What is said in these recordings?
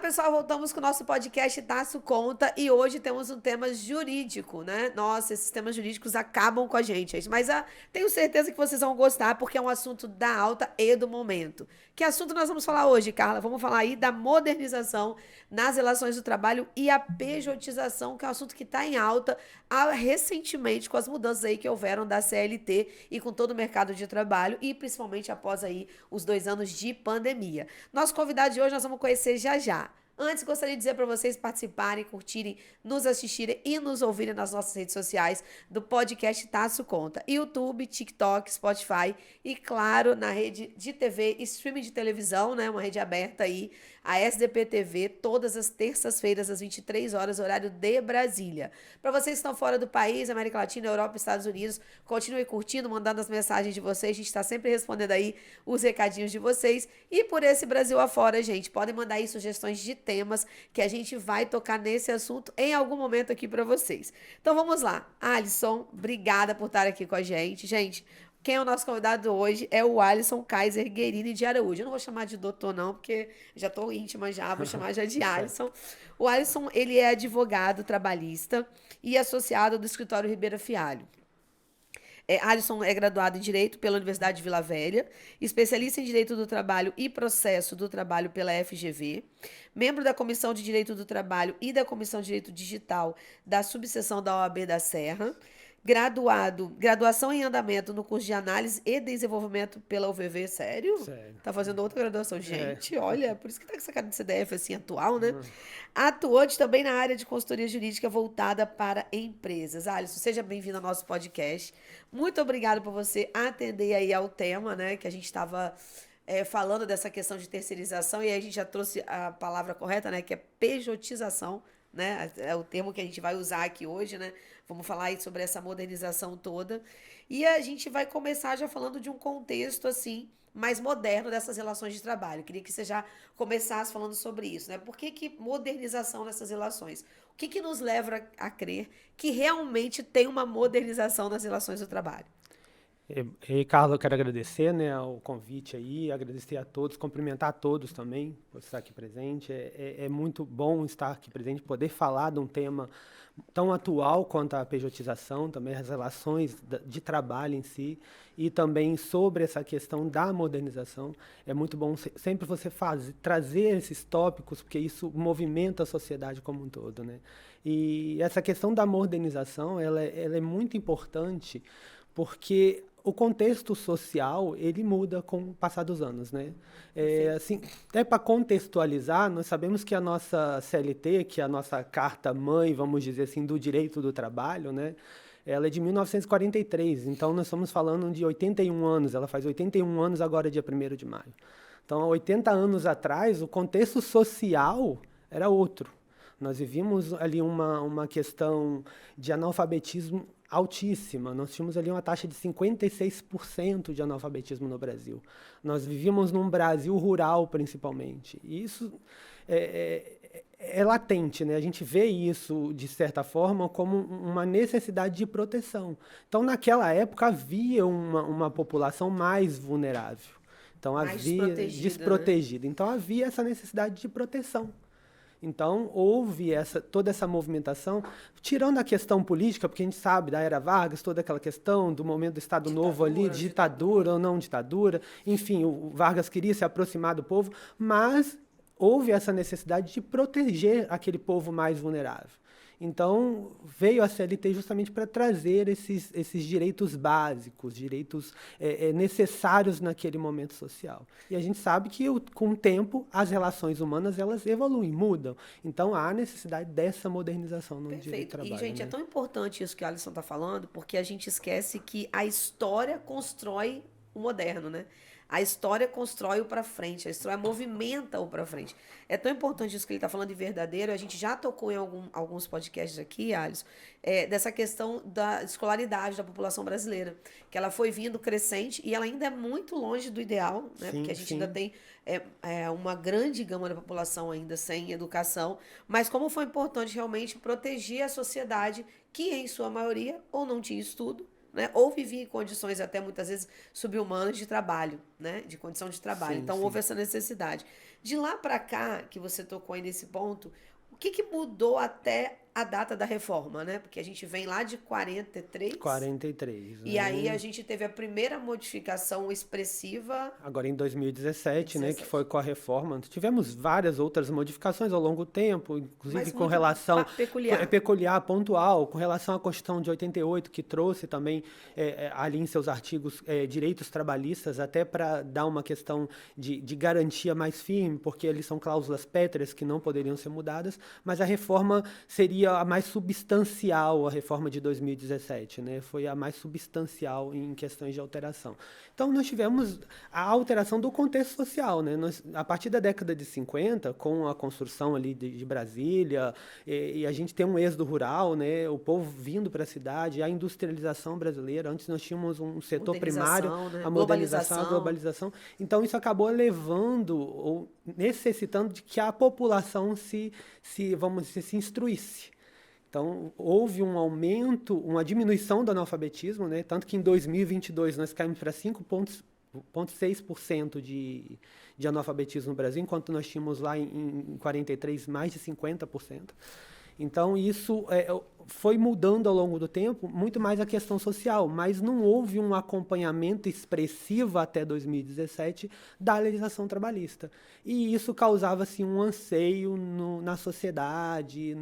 pessoal, voltamos com o nosso podcast Taço Conta e hoje temos um tema jurídico, né? Nossa, esses temas jurídicos acabam com a gente, mas tenho certeza que vocês vão gostar porque é um assunto da alta e do momento. Que assunto nós vamos falar hoje, Carla? Vamos falar aí da modernização nas relações do trabalho e a pejotização, que é um assunto que está em alta recentemente com as mudanças aí que houveram da CLT e com todo o mercado de trabalho e principalmente após aí os 2 anos de pandemia. Nosso convidado de hoje nós vamos conhecer já já. Antes, gostaria de dizer para vocês participarem, curtirem, nos assistirem e nos ouvirem nas nossas redes sociais do podcast Taço Conta. YouTube, TikTok, Spotify e, claro, na rede de TV, streaming de televisão, né? Uma rede aberta aí, a SDP TV, todas as terças-feiras, às 23 horas, horário de Brasília. Para vocês que estão fora do país, América Latina, Europa, Estados Unidos, continuem curtindo, mandando as mensagens de vocês. A gente está sempre respondendo aí os recadinhos de vocês. E por esse Brasil afora, gente, podem mandar aí sugestões de temas que a gente vai tocar nesse assunto em algum momento aqui para vocês. Então vamos lá. Alisson, obrigada por estar aqui com a gente. Gente, quem é o nosso convidado hoje é o Alisson Kaiser Guerini de Araújo. Eu não vou chamar de doutor não, porque já estou íntima já, vou chamar já de Alisson. O Alisson, ele é advogado trabalhista e associado do escritório Ribeira Fialho. Alisson é graduado em Direito pela Universidade de Vila Velha, especialista em Direito do Trabalho e Processo do Trabalho pela FGV, membro da Comissão de Direito do Trabalho e da Comissão de Direito Digital da subseção da OAB da Serra, graduação em andamento no curso de Análise e Desenvolvimento pela UVV, sério? Sério. Tá fazendo outra graduação. Gente, olha, por isso que tá com essa cara de CDF assim, atual, né? Atuante também na área de consultoria jurídica voltada para empresas. Alisson, seja bem-vindo ao nosso podcast. Muito obrigada por você atender aí ao tema, né, que a gente estava falando dessa questão de terceirização e aí a gente já trouxe a palavra correta, né, que é pejotização, né, é o termo que a gente vai usar aqui hoje, né, vamos falar aí sobre essa modernização toda e a gente vai começar já falando de um contexto, assim, mais moderno dessas relações de trabalho. Queria que você já começasse falando sobre isso, né, por que modernização nessas relações? O que nos leva a crer que realmente tem uma modernização nas relações do trabalho? Carlos, eu quero agradecer, né, o convite aí, agradecer a todos, cumprimentar a todos também por estar aqui presente. É muito bom estar aqui presente, poder falar de um tema tão atual quanto a pejotização, também as relações de trabalho em si, e também sobre essa questão da modernização. É muito bom sempre você trazer esses tópicos, porque isso movimenta a sociedade como um todo, né? E essa questão da modernização, ela é muito importante, porque o contexto social, ele muda com o passar dos anos, né? Assim, até para contextualizar, nós sabemos que a nossa CLT, que é a nossa carta-mãe, vamos dizer assim, do direito do trabalho, né? Ela é de 1943, então nós estamos falando de 81 anos, ela faz 81 anos agora, dia 1º de maio. Então, há 80 anos atrás, o contexto social era outro. Nós vivíamos ali uma questão de analfabetismo altíssima. Nós tínhamos ali uma taxa de 56% de analfabetismo no Brasil. Nós vivíamos num Brasil rural, principalmente. E isso é latente, né? A gente vê isso, de certa forma, como uma necessidade de proteção. Então, naquela época, havia uma população mais vulnerável. Então, Mais havia desprotegida. né? Então, havia essa necessidade de proteção. Então, houve toda essa movimentação, tirando a questão política, porque a gente sabe da era Vargas, toda aquela questão do momento do Estado Novo ali, ditadura ou não ditadura, enfim, o Vargas queria se aproximar do povo, mas houve essa necessidade de proteger aquele povo mais vulnerável. Então, veio a CLT justamente para trazer esses direitos básicos, direitos necessários naquele momento social. E a gente sabe que, com o tempo, as relações humanas elas evoluem, mudam. Então, há necessidade dessa modernização no direito do trabalho. E, gente, né? é tão importante isso que o Alisson está falando, porque a gente esquece que a história constrói o moderno, né? A história constrói o para frente, a história movimenta o para frente. É tão importante isso que ele está falando de verdadeiro. A gente já tocou em alguns podcasts aqui, Alisson, dessa questão da escolaridade da população brasileira, que ela foi vindo crescente e ela ainda é muito longe do ideal, né? Sim, porque a gente sim. ainda tem uma grande gama da população ainda sem educação, mas como foi importante realmente proteger a sociedade que, em sua maioria, ou não tinha estudo, né? Ou vivia em condições até muitas vezes subhumanas de trabalho, né? De condição de trabalho. Sim, Então sim. houve essa necessidade. De lá para cá, que você tocou aí nesse ponto, o que mudou até a data da reforma, né? Porque a gente vem lá de 43, 43, e aí a né? gente teve a primeira modificação expressiva Agora em em 2017, né, que foi 17. com a reforma, tivemos várias outras modificações ao longo do tempo, inclusive Mas com muito relação peculiar. peculiar, pontual, com relação à Constituição de 88, que trouxe também ali em seus artigos direitos trabalhistas, até para dar uma questão de garantia mais firme, porque eles são cláusulas pétreas que não poderiam ser mudadas, mas a reforma seria a mais substancial, a reforma de 2017, né, foi a mais substancial em questões de alteração. Então, nós tivemos a alteração do contexto social, né? A partir da década de 50, com a construção ali de Brasília, e a gente tem um êxodo rural, né? O povo vindo para a cidade, a industrialização brasileira. Antes nós tínhamos um setor primário, Modernização, né? a modernização, a Globalização. globalização. Então, isso acabou levando ou necessitando de que a população vamos dizer, se instruísse. Então, houve um aumento, uma diminuição do analfabetismo, né? Tanto que em 2022 nós caímos para 5,6% de analfabetismo no Brasil, enquanto nós tínhamos lá em 43 mais de 50%. Então, isso foi mudando ao longo do tempo, muito mais a questão social, mas não houve um acompanhamento expressivo até 2017 da legislação trabalhista. E isso causava assim, um anseio na sociedade,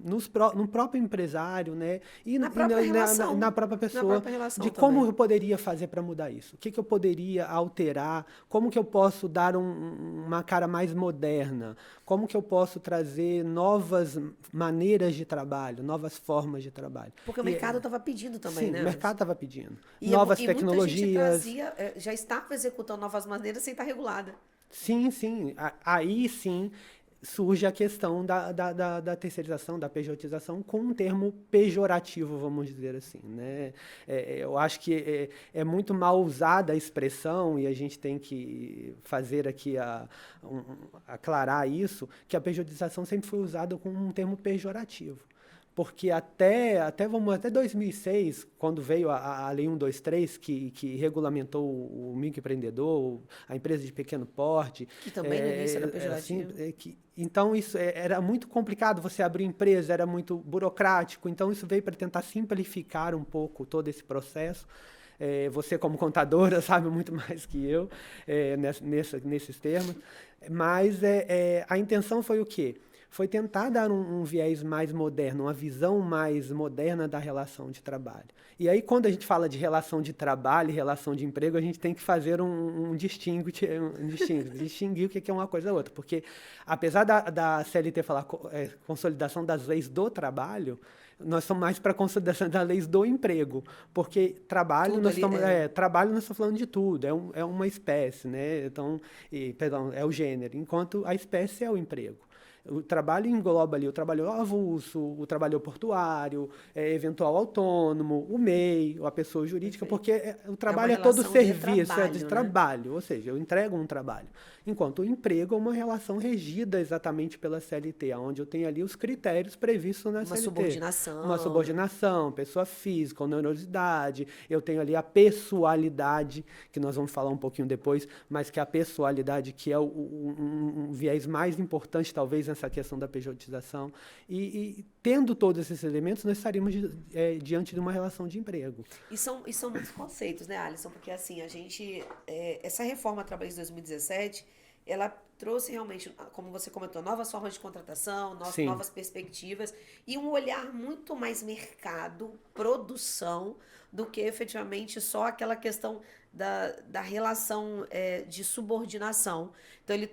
no próprio empresário, né? Na própria relação. Na própria Na pessoa, própria relação de como também. eu poderia fazer para mudar isso, o que eu poderia alterar, como que eu posso dar uma cara mais moderna, como que eu posso trazer novas maneiras de trabalho, novas formas de trabalho. Porque o mercado estava pedindo também, Sim, né, o Alisson? mercado estava pedindo. E Novas muita gente tecnologias. trazia, já estava executando novas maneiras sem estar regulada. Sim, sim. Aí sim surge a questão da terceirização, da pejotização, com um termo pejorativo, vamos dizer assim, né? Eu acho que é muito mal usada a expressão, e a gente tem que fazer aqui, aclarar isso, que a pejotização sempre foi usada como um termo pejorativo. Porque até 2006, quando veio a Lei 123, que regulamentou o microempreendedor, a empresa de pequeno porte, Que também no início era assim, pejorativo. então isso era muito complicado, você abrir empresa era muito burocrático, então isso veio para tentar simplificar um pouco todo esse processo. Você como contadora sabe muito mais que eu nesses termos, mas a intenção foi o quê? Foi tentar dar um viés mais moderno, uma visão mais moderna da relação de trabalho. E aí, quando a gente fala de relação de trabalho e relação de emprego, a gente tem que fazer distinguir o que é uma coisa ou outra. Porque, apesar da CLT falar consolidação das leis do trabalho, nós somos mais para a consolidação das leis do emprego, porque trabalho nós estamos falando de tudo, é uma espécie, né? Então, perdão, é o gênero, enquanto a espécie é o emprego. O trabalho engloba ali o trabalho avulso, o trabalho portuário, eventual autônomo, o MEI, a pessoa jurídica, porque o trabalho é todo serviço, de trabalho, ou seja, eu entrego um trabalho. Enquanto o emprego é uma relação regida exatamente pela CLT, onde eu tenho ali os critérios previstos na CLT. Uma subordinação, pessoa física, onerosidade, eu tenho ali a pessoalidade, que nós vamos falar um pouquinho depois, mas que a pessoalidade que é um viés mais importante, talvez, nessa questão da pejotização. E tendo todos esses elementos, nós estaríamos diante de uma relação de emprego. E são muitos conceitos, né, Alisson? Porque, assim, essa reforma trabalhista de 2017, ela trouxe realmente, como você comentou, novas formas de contratação, novas perspectivas e um olhar muito mais mercado, produção, do que efetivamente só aquela questão da relação de subordinação. Então, ele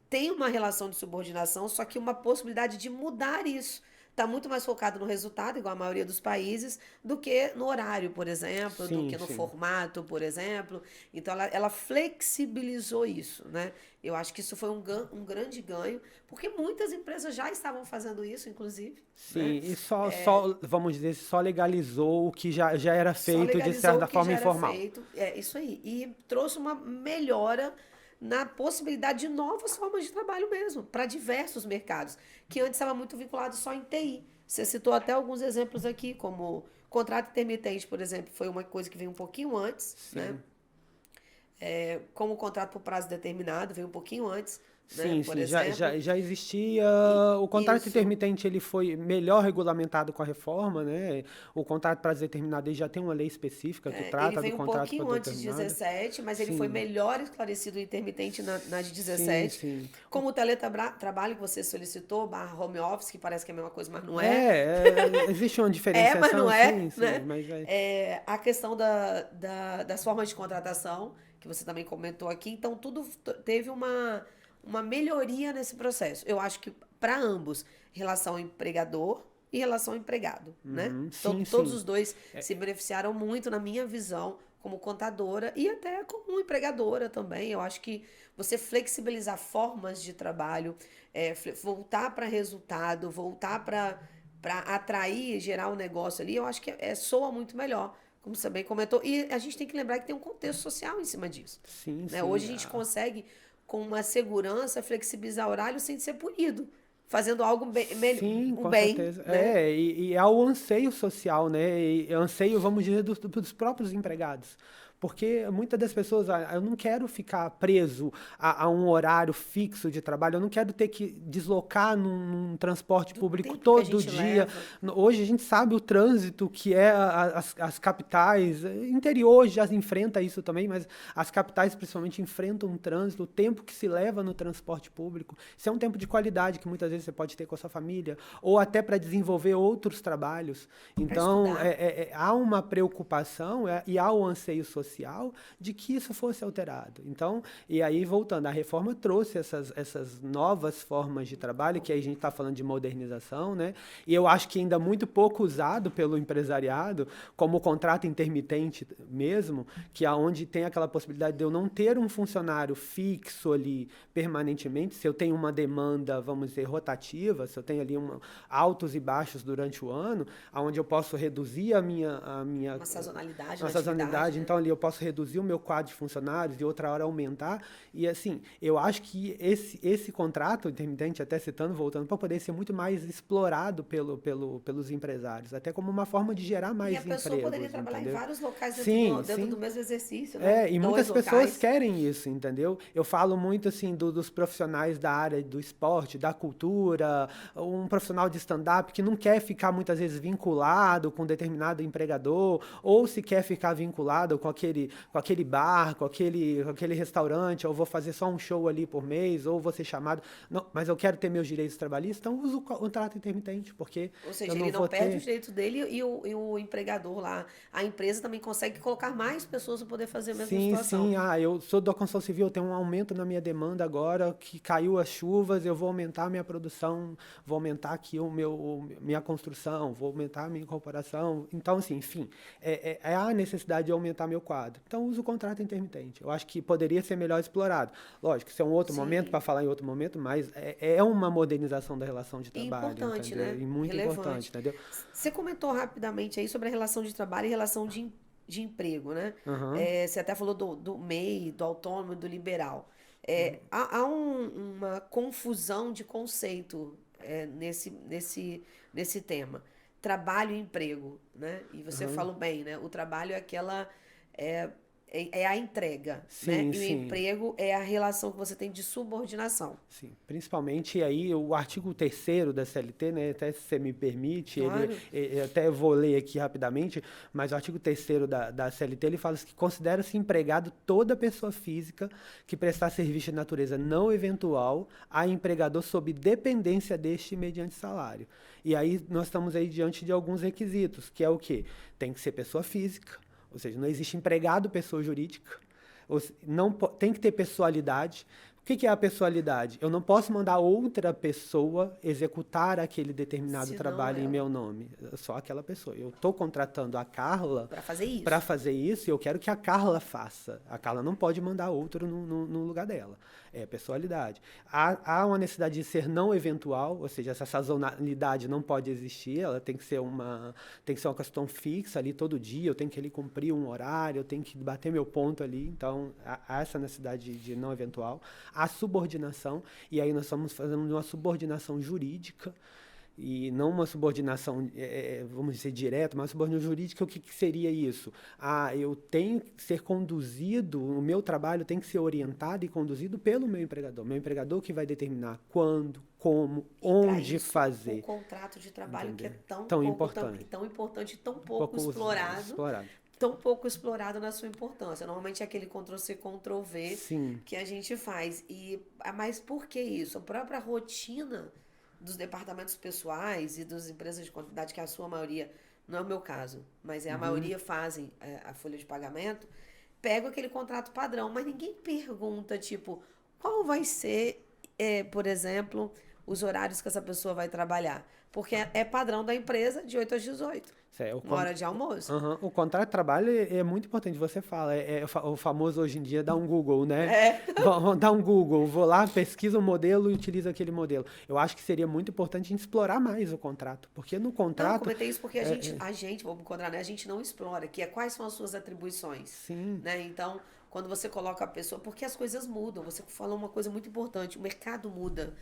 tem uma relação de subordinação, só que uma possibilidade de mudar isso. Está muito mais focado no resultado, igual a maioria dos países, do que no horário, por exemplo, do que no formato, por exemplo. Então, ela flexibilizou isso, né? Eu acho que isso foi um grande ganho, porque muitas empresas já estavam fazendo isso, inclusive. Sim, né? E vamos dizer, só legalizou o que já era feito de certa forma informal. Isso aí. E trouxe uma melhora na possibilidade de novas formas de trabalho mesmo, para diversos mercados, que antes estava muito vinculado só em TI. Você citou até alguns exemplos aqui, como contrato intermitente, por exemplo, foi uma coisa que veio um pouquinho antes, né? Como contrato por prazo determinado, veio um pouquinho antes. né, Sim, por sim, já, exemplo. já, já existia. O contrato Isso. intermitente ele foi melhor regulamentado com a reforma, né? O contrato para determinado ele já tem uma lei específica que Ele trata do veio um contrato para pouquinho antes de determinado. 17, mas ele foi Sim, melhor esclarecido o intermitente na de sim, 17. sim. Como o teletrabalho que você solicitou, barra home office, que parece que é a mesma coisa, mas não é. Existe uma É, mas diferenciação, não sim, é, sim, né? mas A questão das formas de contratação, que você também comentou aqui. Então, tudo teve uma melhoria nesse processo. Eu acho que para ambos, relação empregador e relação empregado, né? sim, Todos sim. os dois se beneficiaram muito, na minha visão, como contadora e até como empregadora também. Eu acho que você flexibilizar formas de trabalho, voltar para resultado, voltar para atrair, gerar um negócio ali, eu acho que soa muito melhor, como você bem comentou. E a gente tem que lembrar que tem um contexto social em cima disso. Sim, Né? sim. Hoje a gente consegue, com uma segurança, flexibilizar horário sem ser punido, fazendo algo Sim, um com bem, certeza. né? E é o anseio social, né? E é o anseio, vamos dizer, dos próprios empregados. Porque muitas das pessoas, eu não quero ficar preso a um horário fixo de trabalho, eu não quero ter que deslocar num transporte Do público tempo que a todo gente dia. leva. Hoje a gente sabe o trânsito que é as capitais, interior já enfrenta isso também, mas as capitais principalmente enfrentam um trânsito, o tempo que se leva no transporte público. Isso é um tempo de qualidade que muitas vezes você pode ter com a sua família, ou até para desenvolver outros trabalhos. Para Então, estudar. há uma preocupação e há o anseio social de que isso fosse alterado. Então, e aí, voltando, a reforma trouxe essas novas formas de trabalho, que aí a gente está falando de modernização, né? E eu acho que ainda muito pouco usado pelo empresariado, como o contrato intermitente mesmo, que é onde tem aquela possibilidade de eu não ter um funcionário fixo ali permanentemente, se eu tenho uma demanda, vamos dizer, rotativa, se eu tenho ali altos e baixos durante o ano, onde eu posso reduzir Uma sazonalidade uma na atividade, sazonalidade, né? então ali eu posso reduzir o meu quadro de funcionários e outra hora aumentar. E assim, eu acho que esse contrato intermitente, até citando, voltando, para poder ser muito mais explorado pelos empresários, até como uma forma de gerar E a mais pessoa poderia empregos, trabalhar em entendeu? vários locais Sim, dentro do sim. mesmo exercício, né? E Dois muitas pessoas locais. querem isso, entendeu? Eu falo muito assim dos profissionais da área do esporte, da cultura, um profissional de stand-up que não quer ficar muitas vezes vinculado com determinado empregador, ou se quer ficar vinculado com aquele bar, com aquele restaurante, ou vou fazer só um show ali por mês, ou vou ser chamado. Não, mas eu quero ter meus direitos trabalhistas, então uso o contrato intermitente, porque Ou eu seja, não ele não vou perde os ter. direitos dele e o empregador lá, a empresa também consegue colocar mais pessoas para poder fazer a mesma Sim, situação. sim. Eu sou da construção civil, eu tenho um aumento na minha demanda agora, que caiu as chuvas, eu vou aumentar a minha produção, vou aumentar aqui minha construção, vou aumentar a minha incorporação. Então, assim, enfim, é a necessidade de aumentar meu quadro. Então, uso o contrato intermitente. Eu acho que poderia ser melhor explorado. Lógico, isso é um outro momento, Sim. para falar em outro momento, mas é uma modernização da relação de E trabalho, importante, entendeu? né? E muito importante, Relevante. entendeu? Você comentou rapidamente aí sobre a relação de trabalho e relação de emprego, né? Aham. Você até falou do MEI, do autônomo e do liberal. Há uma confusão de conceito nesse tema. Trabalho e emprego, né? E você Aham. falou bem, né? O trabalho é aquela... É, é a entrega, né? Sim, E o sim. emprego é a relação que você tem de subordinação. Sim, principalmente aí o artigo 3º da CLT, né, até se você me permite, Claro. até vou ler aqui rapidamente, mas o artigo 3º da CLT, ele fala que considera-se empregado toda pessoa física que prestar serviço de natureza não eventual a empregador sob dependência deste mediante salário. E aí nós estamos aí diante de alguns requisitos, que é o quê? Tem que ser pessoa física, ou seja, não existe empregado pessoa jurídica, não tem que ter pessoalidade. O que é a pessoalidade? Eu não posso mandar outra pessoa executar aquele determinado Se não trabalho em ela. meu nome. Só aquela pessoa. Eu estou contratando a Carla Para fazer para isso. fazer isso e eu quero que a Carla faça. A Carla não pode mandar outro no lugar dela. É pessoalidade. Há uma necessidade de ser não eventual, ou seja, essa sazonalidade não pode existir, ela tem que ser uma questão fixa ali todo dia, eu tenho que ali cumprir um horário, eu tenho que bater meu ponto ali, então há essa necessidade de não eventual. A subordinação, e aí nós estamos fazendo uma subordinação jurídica, e não uma subordinação, vamos dizer, direta, mas uma subordinação jurídica, o que seria isso? Eu tenho que ser conduzido, o meu trabalho tem que ser orientado e conduzido pelo meu empregador que vai determinar quando, como, onde fazer. O contrato de trabalho, entendeu? Que é tão importante, tão pouco explorado. Tão pouco explorado na sua importância. Normalmente é aquele Ctrl-C, Ctrl-V que a gente faz. Mas por que isso? A própria rotina dos departamentos pessoais e das empresas de contabilidade, que é a sua maioria, não é o meu caso, mas a maioria fazem a folha de pagamento, pega aquele contrato padrão, mas ninguém pergunta, tipo, qual vai ser, por exemplo, os horários que essa pessoa vai trabalhar. Porque é padrão da empresa de 8 às 18. Na hora de almoço. O contrato de trabalho é muito importante. Você fala, o famoso hoje em dia, dá um Google, né? Dá um Google, vou lá, pesquisa um modelo e utiliza aquele modelo. Eu acho que seria muito importante a gente explorar mais o contrato. Porque no contrato... Não, eu comentei isso porque a gente, vamos encontrar, né? A gente não explora, que é quais são as suas atribuições. Sim. Né? Então, quando você coloca a pessoa... Porque as coisas mudam. Você falou uma coisa muito importante. O mercado muda.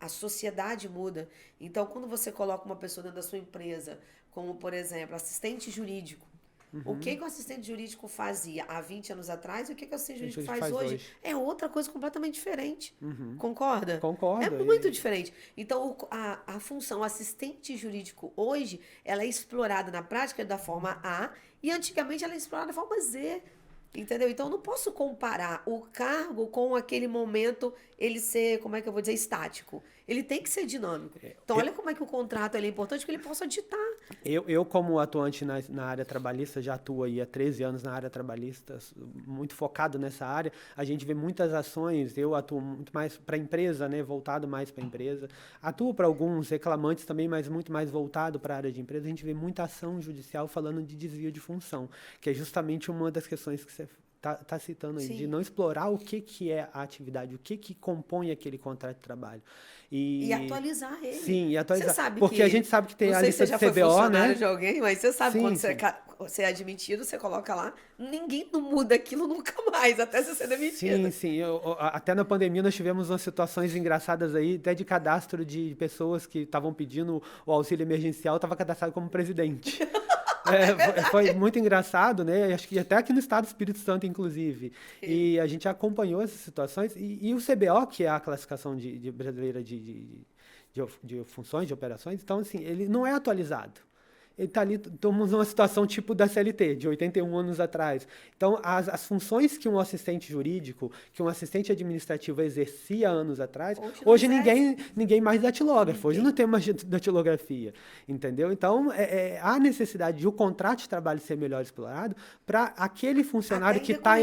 A sociedade muda. Então, quando você coloca uma pessoa dentro da sua empresa, como, por exemplo, assistente jurídico, o que o assistente jurídico fazia há 20 anos atrás e o que o assistente jurídico faz hoje é outra coisa completamente diferente. Concorda? Concordo. É muito diferente. Então, a função assistente jurídico hoje, ela é explorada na prática da forma A e antigamente ela é explorada da forma Z. Entendeu? Então, eu não posso comparar o cargo com aquele momento ele ser, como é que eu vou dizer, estático. Ele tem que ser dinâmico. Então, olha como é que o contrato é importante, que ele possa ditar. Eu como atuante na área trabalhista, já atuo aí há 13 anos na área trabalhista, muito focado nessa área. A gente vê muitas ações, eu atuo muito mais para a empresa, né, voltado mais para a empresa. Atuo para alguns reclamantes também, mas muito mais voltado para a área de empresa. A gente vê muita ação judicial falando de desvio de função, que é justamente uma das questões que você está citando aí, de não explorar o que é a atividade, o que compõe aquele contrato de trabalho. E atualizar ele. Sim, e atualizar. Você sabe porque a gente sabe que tem a lista de CBO, né? Não sei se você já foi funcionário de alguém, mas você sabe quando você é admitido, você coloca lá, ninguém não muda aquilo nunca mais, até você ser demitido. Sim. Até na pandemia nós tivemos umas situações engraçadas aí, até de cadastro de pessoas que estavam pedindo o auxílio emergencial, estava cadastrado como presidente. Foi muito engraçado, né? Acho que até aqui no estado do Espírito Santo, inclusive. E a gente acompanhou essas situações. E o CBO, que é a classificação brasileira de funções, de operações, então, assim, ele não é atualizado. Ele está ali, estamos numa situação tipo da CLT, de 81 anos atrás. Então, as funções que um assistente jurídico, que um assistente administrativo exercia anos atrás, hoje ninguém mais datilógrafo, hoje não tem mais datilografia, entendeu? Então, há necessidade de o contrato de trabalho ser melhor explorado para aquele funcionário que está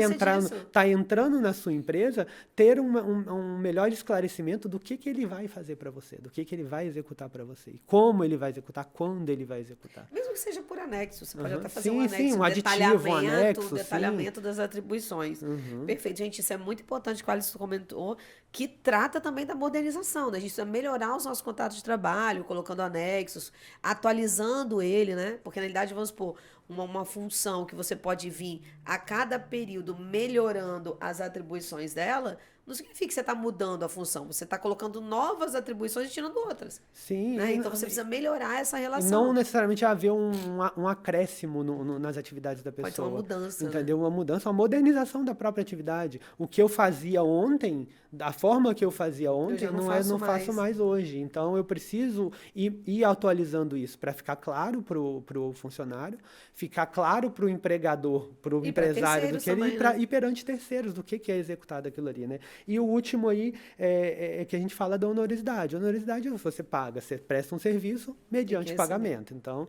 entrando na sua empresa ter um melhor esclarecimento do que ele vai fazer para você, do que ele vai executar para você, e como ele vai executar, quando ele vai executar. Mesmo que seja por anexo, você pode até fazer um anexo, um aditivo, um anexo, detalhamento das atribuições. Perfeito. Gente, isso é muito importante que o Alisson comentou, que trata também da modernização, né? A gente precisa melhorar os nossos contratos de trabalho, colocando anexos, atualizando ele, né? Porque, na realidade, vamos supor, uma função que você pode vir a cada período melhorando as atribuições dela, não significa que você está mudando a função. Você está colocando novas atribuições e tirando outras. Sim. Né? Então, você precisa melhorar essa relação. Não necessariamente haver um acréscimo nas atividades da pessoa. Pode ser uma mudança. Entendeu? Né? Uma mudança, uma modernização da própria atividade. O que eu fazia ontem, da forma que eu fazia ontem, não faço mais hoje. Então, eu preciso ir atualizando isso para ficar claro para o funcionário, ficar claro para o empregador, para o empresário, do que também, e perante terceiros, do que é executado aquilo ali, né? E o último aí é que a gente fala da honorosidade. A honorosidade você paga, você presta um serviço mediante pagamento. Então,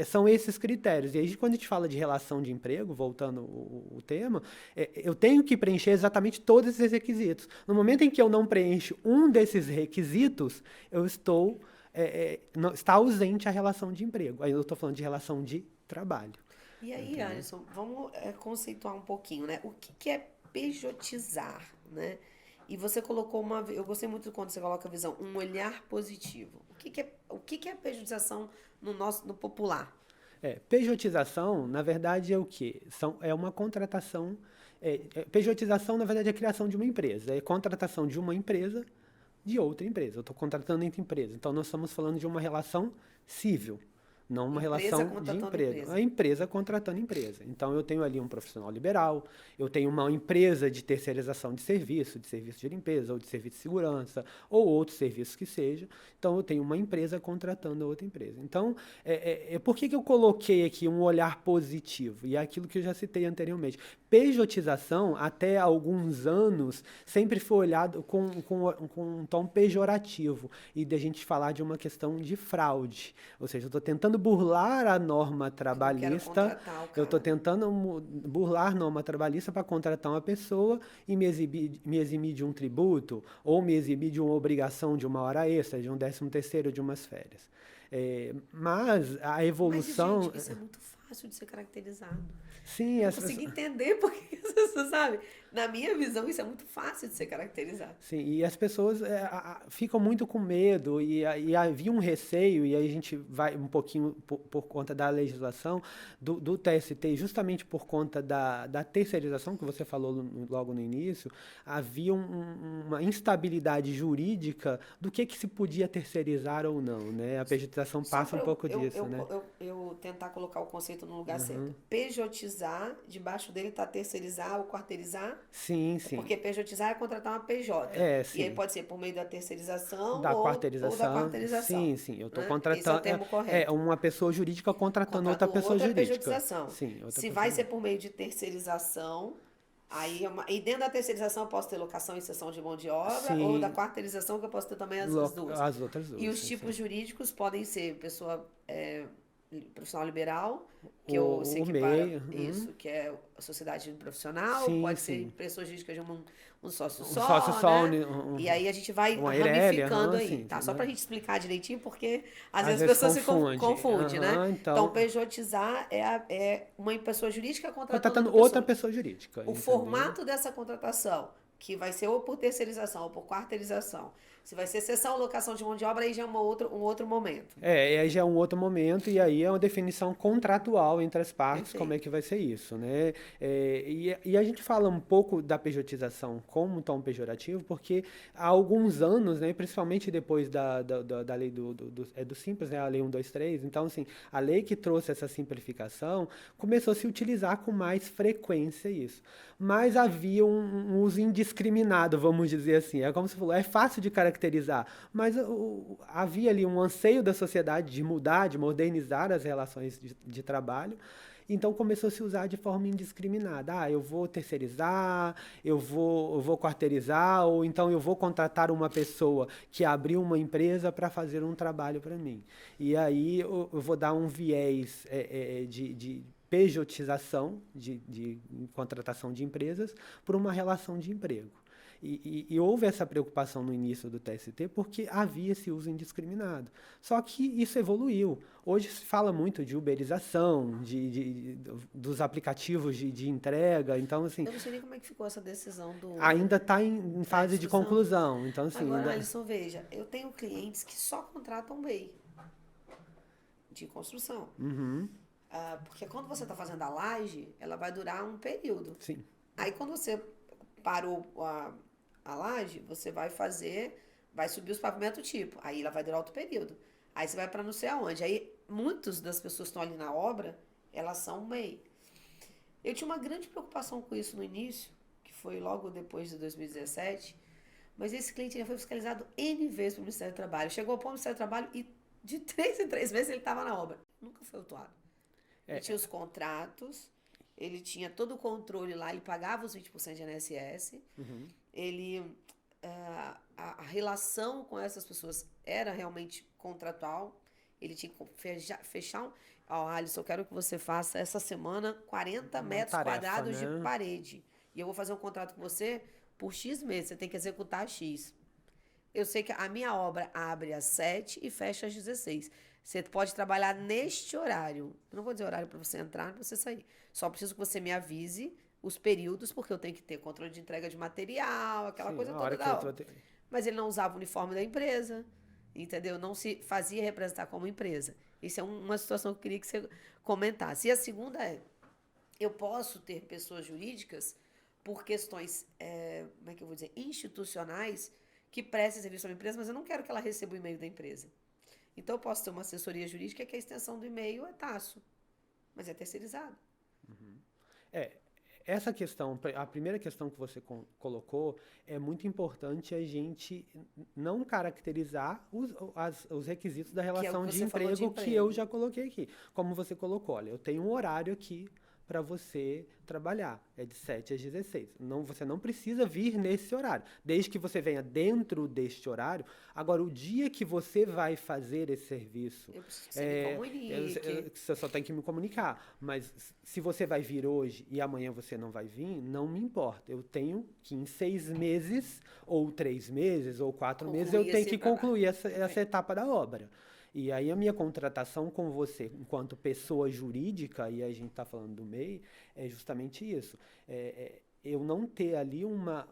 são esses critérios. E aí, quando a gente fala de relação de emprego, voltando o tema, eu tenho que preencher exatamente todos esses requisitos. No momento em que eu não preencho um desses requisitos, eu está ausente a relação de emprego. Aí eu estou falando de relação de trabalho. E aí, Alisson, vamos conceituar um pouquinho, né? O que é pejotizar, né? E você colocou eu gostei muito quando você coloca a visão, um olhar positivo. O que é pejotização no popular? Pejotização, na verdade, é o quê? É uma contratação. Pejotização, na verdade, é a criação de uma empresa. É contratação de uma empresa de outra empresa. Eu estou contratando entre empresas. Então, nós estamos falando de uma relação civil. Não uma relação de emprego. A empresa contratando empresa. Então, eu tenho ali um profissional liberal, eu tenho uma empresa de terceirização de serviço de limpeza, ou de serviço de segurança, ou outros serviços que seja. Então, eu tenho uma empresa contratando outra empresa. Então, por que eu coloquei aqui um olhar positivo? E é aquilo que eu já citei anteriormente. Pejotização, até alguns anos, sempre foi olhado com um tom pejorativo. E da gente falar de uma questão de fraude. Ou seja, eu estou tentando burlar a norma trabalhista. Eu estou tentando burlar a norma trabalhista para contratar uma pessoa e me eximir de um tributo ou me eximir de uma obrigação de uma hora extra, de um 13º, de umas férias. Mas a evolução... Mas, gente, isso é muito fácil de ser caracterizado. Sim, eu não consigo entender porque as pessoas, sabe? Na minha visão, isso é muito fácil de ser caracterizado. Sim, e as pessoas ficam muito com medo e havia um receio, e aí a gente vai um pouquinho por conta da legislação do TST, justamente por conta da terceirização, que você falou logo no início, havia uma instabilidade jurídica do que se podia terceirizar ou não, né? A pejotização passa um pouco disso, né? Eu tentar colocar o conceito no lugar certo. Pejotizar, debaixo dele está terceirizar ou quarteirizar. Sim, sim. Porque pejotizar é contratar uma PJ. Sim. E aí pode ser por meio da terceirização ou quarteirização. Ou da quarteirização. Sim. Eu estou contratando... Esse é o termo correto. Uma pessoa jurídica contratando outra pessoa jurídica. Pejotização. Sim, Se vai ser por meio de terceirização, aí e dentro da terceirização eu posso ter locação e cessão de mão de obra, ou da quarteirização que eu posso ter também as duas. As outras duas. E os tipos jurídicos podem ser pessoa... profissional liberal, que eu se equipara isso, que é a sociedade profissional, pode ser pessoa jurídica de um sócio só, né? E aí a gente vai ramificando aí, tá? Só pra gente explicar direitinho, porque às vezes as pessoas se confundem, né? Então, pejotizar é uma pessoa jurídica contratando outra pessoa jurídica. O formato dessa contratação, que vai ser ou por terceirização ou por quarteirização. Se vai ser cessão ou locação de mão de obra, aí já é um outro momento. Aí já é um outro momento, e aí é uma definição contratual entre as partes. Perfeito. Como é que vai ser isso, né? E a gente fala um pouco da pejotização como um tom pejorativo, porque há alguns anos, né, principalmente depois da lei do Simples, né, a lei 123, então, assim, a lei que trouxe essa simplificação começou a se utilizar com mais frequência isso. Mas havia um uso indiscriminado, vamos dizer assim. É como você falou, é fácil de caracterizar, mas havia ali um anseio da sociedade de mudar, de modernizar as relações de trabalho. Então começou a se usar de forma indiscriminada. Eu vou terceirizar, eu vou quarteirizar, ou então eu vou contratar uma pessoa que abriu uma empresa para fazer um trabalho para mim. E aí eu vou dar um viés de pejotização de contratação de empresas por uma relação de emprego. E houve essa preocupação no início do TST porque havia esse uso indiscriminado. Só que isso evoluiu. Hoje se fala muito de uberização, dos aplicativos de entrega. Então, assim... Eu não sei nem como é que ficou essa decisão do... Ainda está em fase de conclusão. Então, assim, agora, Alisson, veja, eu tenho clientes que só contratam MEI de construção. Porque quando você está fazendo a laje, ela vai durar um período. Sim. Aí, quando você parou a laje, você vai subir os pavimentos tipo. Aí ela vai durar outro período. Aí você vai para não sei aonde. Aí muitas das pessoas que estão ali na obra, elas são MEI. Eu tinha uma grande preocupação com isso no início, que foi logo depois de 2017, mas esse cliente já foi fiscalizado N vezes pelo Ministério do Trabalho. Chegou ao ponto do Ministério do Trabalho e de 3 em 3 meses ele estava na obra. Nunca foi autuado. Ele tinha os contratos, ele tinha todo o controle lá, ele pagava os 20% de INSS, ele, a relação com essas pessoas era realmente contratual, ele tinha que fechar Alisson, eu quero que você faça essa semana 40 metros quadrados de parede, e eu vou fazer um contrato com você por X meses, você tem que executar X. Eu sei que a minha obra abre às 7 e fecha às 16. Você pode trabalhar neste horário. Eu não vou dizer horário para você entrar, para você sair. Só preciso que você me avise os períodos, porque eu tenho que ter controle de entrega de material, aquela coisa toda da obra. Mas ele não usava o uniforme da empresa, entendeu? Não se fazia representar como empresa. Isso é uma situação que eu queria que você comentasse. E a segunda eu posso ter pessoas jurídicas por questões, como é que eu vou dizer, institucionais, que preste serviço a uma empresa, mas eu não quero que ela receba o e-mail da empresa. Então, eu posso ter uma assessoria jurídica que a extensão do e-mail é Tasso, mas é terceirizado. É, essa questão, a primeira questão que você colocou, é muito importante a gente não caracterizar os requisitos da Que é o relação que de você falou de emprego que eu já coloquei aqui. Como você colocou, olha, eu tenho um horário aqui para você trabalhar, é de 7 às 16. Não, você não precisa vir nesse horário, desde que você venha dentro deste horário. Agora, o dia que você vai fazer esse serviço, Eu preciso que você me comunique. você só tem que me comunicar. Mas se você vai vir hoje e amanhã você não vai vir, não me importa. Eu tenho que em 6 meses, ou 3 meses, ou 4 meses, eu tenho que concluir essa etapa da obra. E aí a minha contratação com você, enquanto pessoa jurídica, e a gente está falando do MEI, é justamente isso. Eu não ter ali uma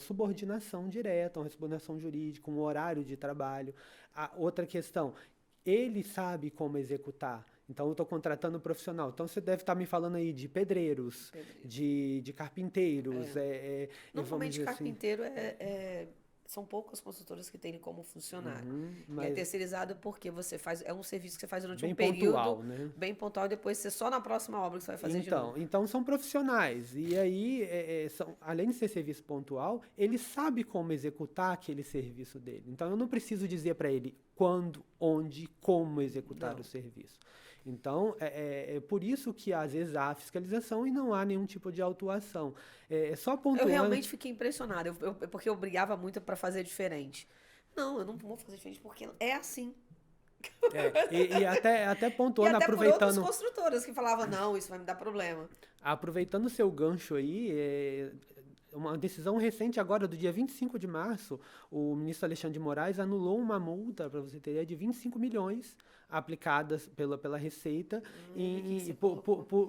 subordinação direta, uma subordinação jurídica, um horário de trabalho. Outra questão, ele sabe como executar. Então, eu estou contratando um profissional. Então, você deve estar me falando aí de pedreiros, de carpinteiros. Normalmente, carpinteiro são poucas consultoras que têm como funcionário. E é terceirizado porque você faz, é um serviço que você faz durante um período pontual, né? Bem pontual, e depois você só na próxima obra que você vai fazer de novo. Então são profissionais. E aí, além de ser serviço pontual, ele sabe como executar aquele serviço dele. Então, eu não preciso dizer para ele quando, onde, como executar o serviço. Então, é por isso que às vezes há fiscalização e não há nenhum tipo de autuação. Só pontuando... Eu realmente fiquei impressionada, porque eu brigava muito para fazer diferente. Não, eu não vou fazer diferente porque é assim. E até pontuando, e até aproveitando... por outras construtoras que falavam, não, isso vai me dar problema. Aproveitando o seu gancho aí... Uma decisão recente agora, do dia 25 de março, o ministro Alexandre de Moraes anulou uma multa, para você ter ideia, de 25 milhões aplicadas pela Receita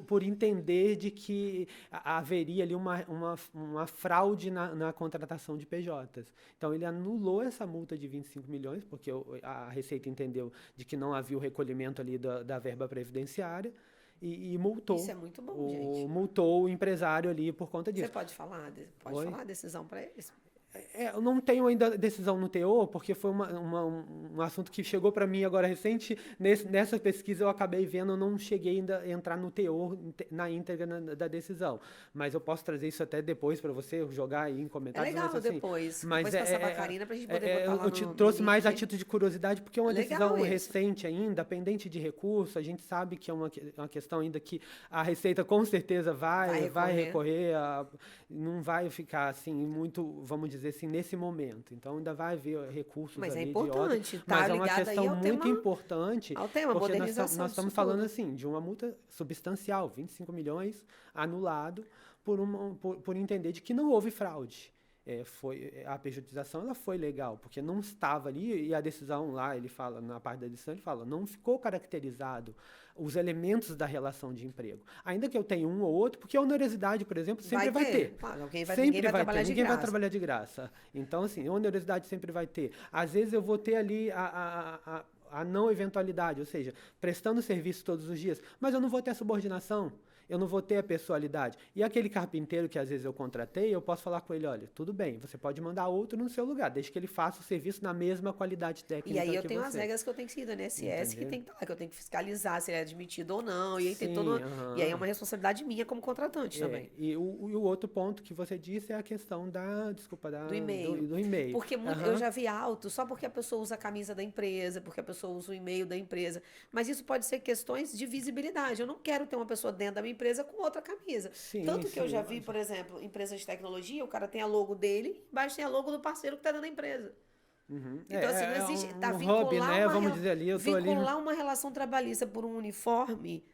por entender de que haveria ali uma fraude na contratação de PJs. Então, ele anulou essa multa de 25 milhões, porque a Receita entendeu de que não havia o recolhimento ali da verba previdenciária, e multou. Isso é muito bom, gente. Multou o empresário ali por conta disso. Você pode falar a decisão para eles? Eu não tenho ainda decisão no teor, porque foi um assunto que chegou para mim agora recente. Nessa pesquisa eu acabei vendo, eu não cheguei ainda a entrar no teor, na íntegra da decisão. Mas eu posso trazer isso até depois para você jogar aí em comentários. É legal, mas, assim, depois. Mas depois passar para a Karina para a gente poder botar lá eu te trouxe mais a título de curiosidade, porque é uma decisão isso. recente ainda, pendente de recurso. A gente sabe que é uma questão ainda que a Receita com certeza vai recorrer, não vai ficar assim muito, vamos dizer assim, nesse momento. Então, ainda vai haver recursos mas ali é importante, de ordem, mas é uma questão muito importante, ao tema, porque nós estamos falando assim, de uma multa substancial, 25 milhões anulado por entender de que não houve fraude. A pejotização ela foi legal, porque não estava ali, e a decisão lá, ele fala, na parte da decisão, ele fala, não ficou caracterizado os elementos da relação de emprego. Ainda que eu tenha um ou outro, porque a onerosidade, por exemplo, sempre vai ter. Claro, ninguém vai trabalhar de graça. Então, assim, a onerosidade sempre vai ter. Às vezes eu vou ter ali a não eventualidade, ou seja, prestando serviço todos os dias, mas eu não vou ter a subordinação. Eu não vou ter a pessoalidade. E aquele carpinteiro que às vezes eu contratei, eu posso falar com ele, olha, tudo bem, você pode mandar outro no seu lugar, desde que ele faça o serviço na mesma qualidade técnica. E aí eu tenho as regras que eu tenho que seguir do INSS, que tem que estar lá, que eu tenho que fiscalizar se ele é admitido ou não. E aí tem E aí é uma responsabilidade minha como contratante também. E o outro ponto que você disse é a questão do e-mail. Do e-mail. Porque eu já vi auto só porque a pessoa usa a camisa da empresa, porque a pessoa usa o e-mail da empresa. Mas isso pode ser questões de visibilidade. Eu não quero ter uma pessoa dentro da minha empresa com outra camisa. Tanto que eu já vi, por exemplo, empresas de tecnologia, o cara tem a logo dele, embaixo tem a logo do parceiro que está dentro da empresa. Então, assim, não existe. Vamos dizer ali, eu tô ali. Vincular uma relação trabalhista por um uniforme.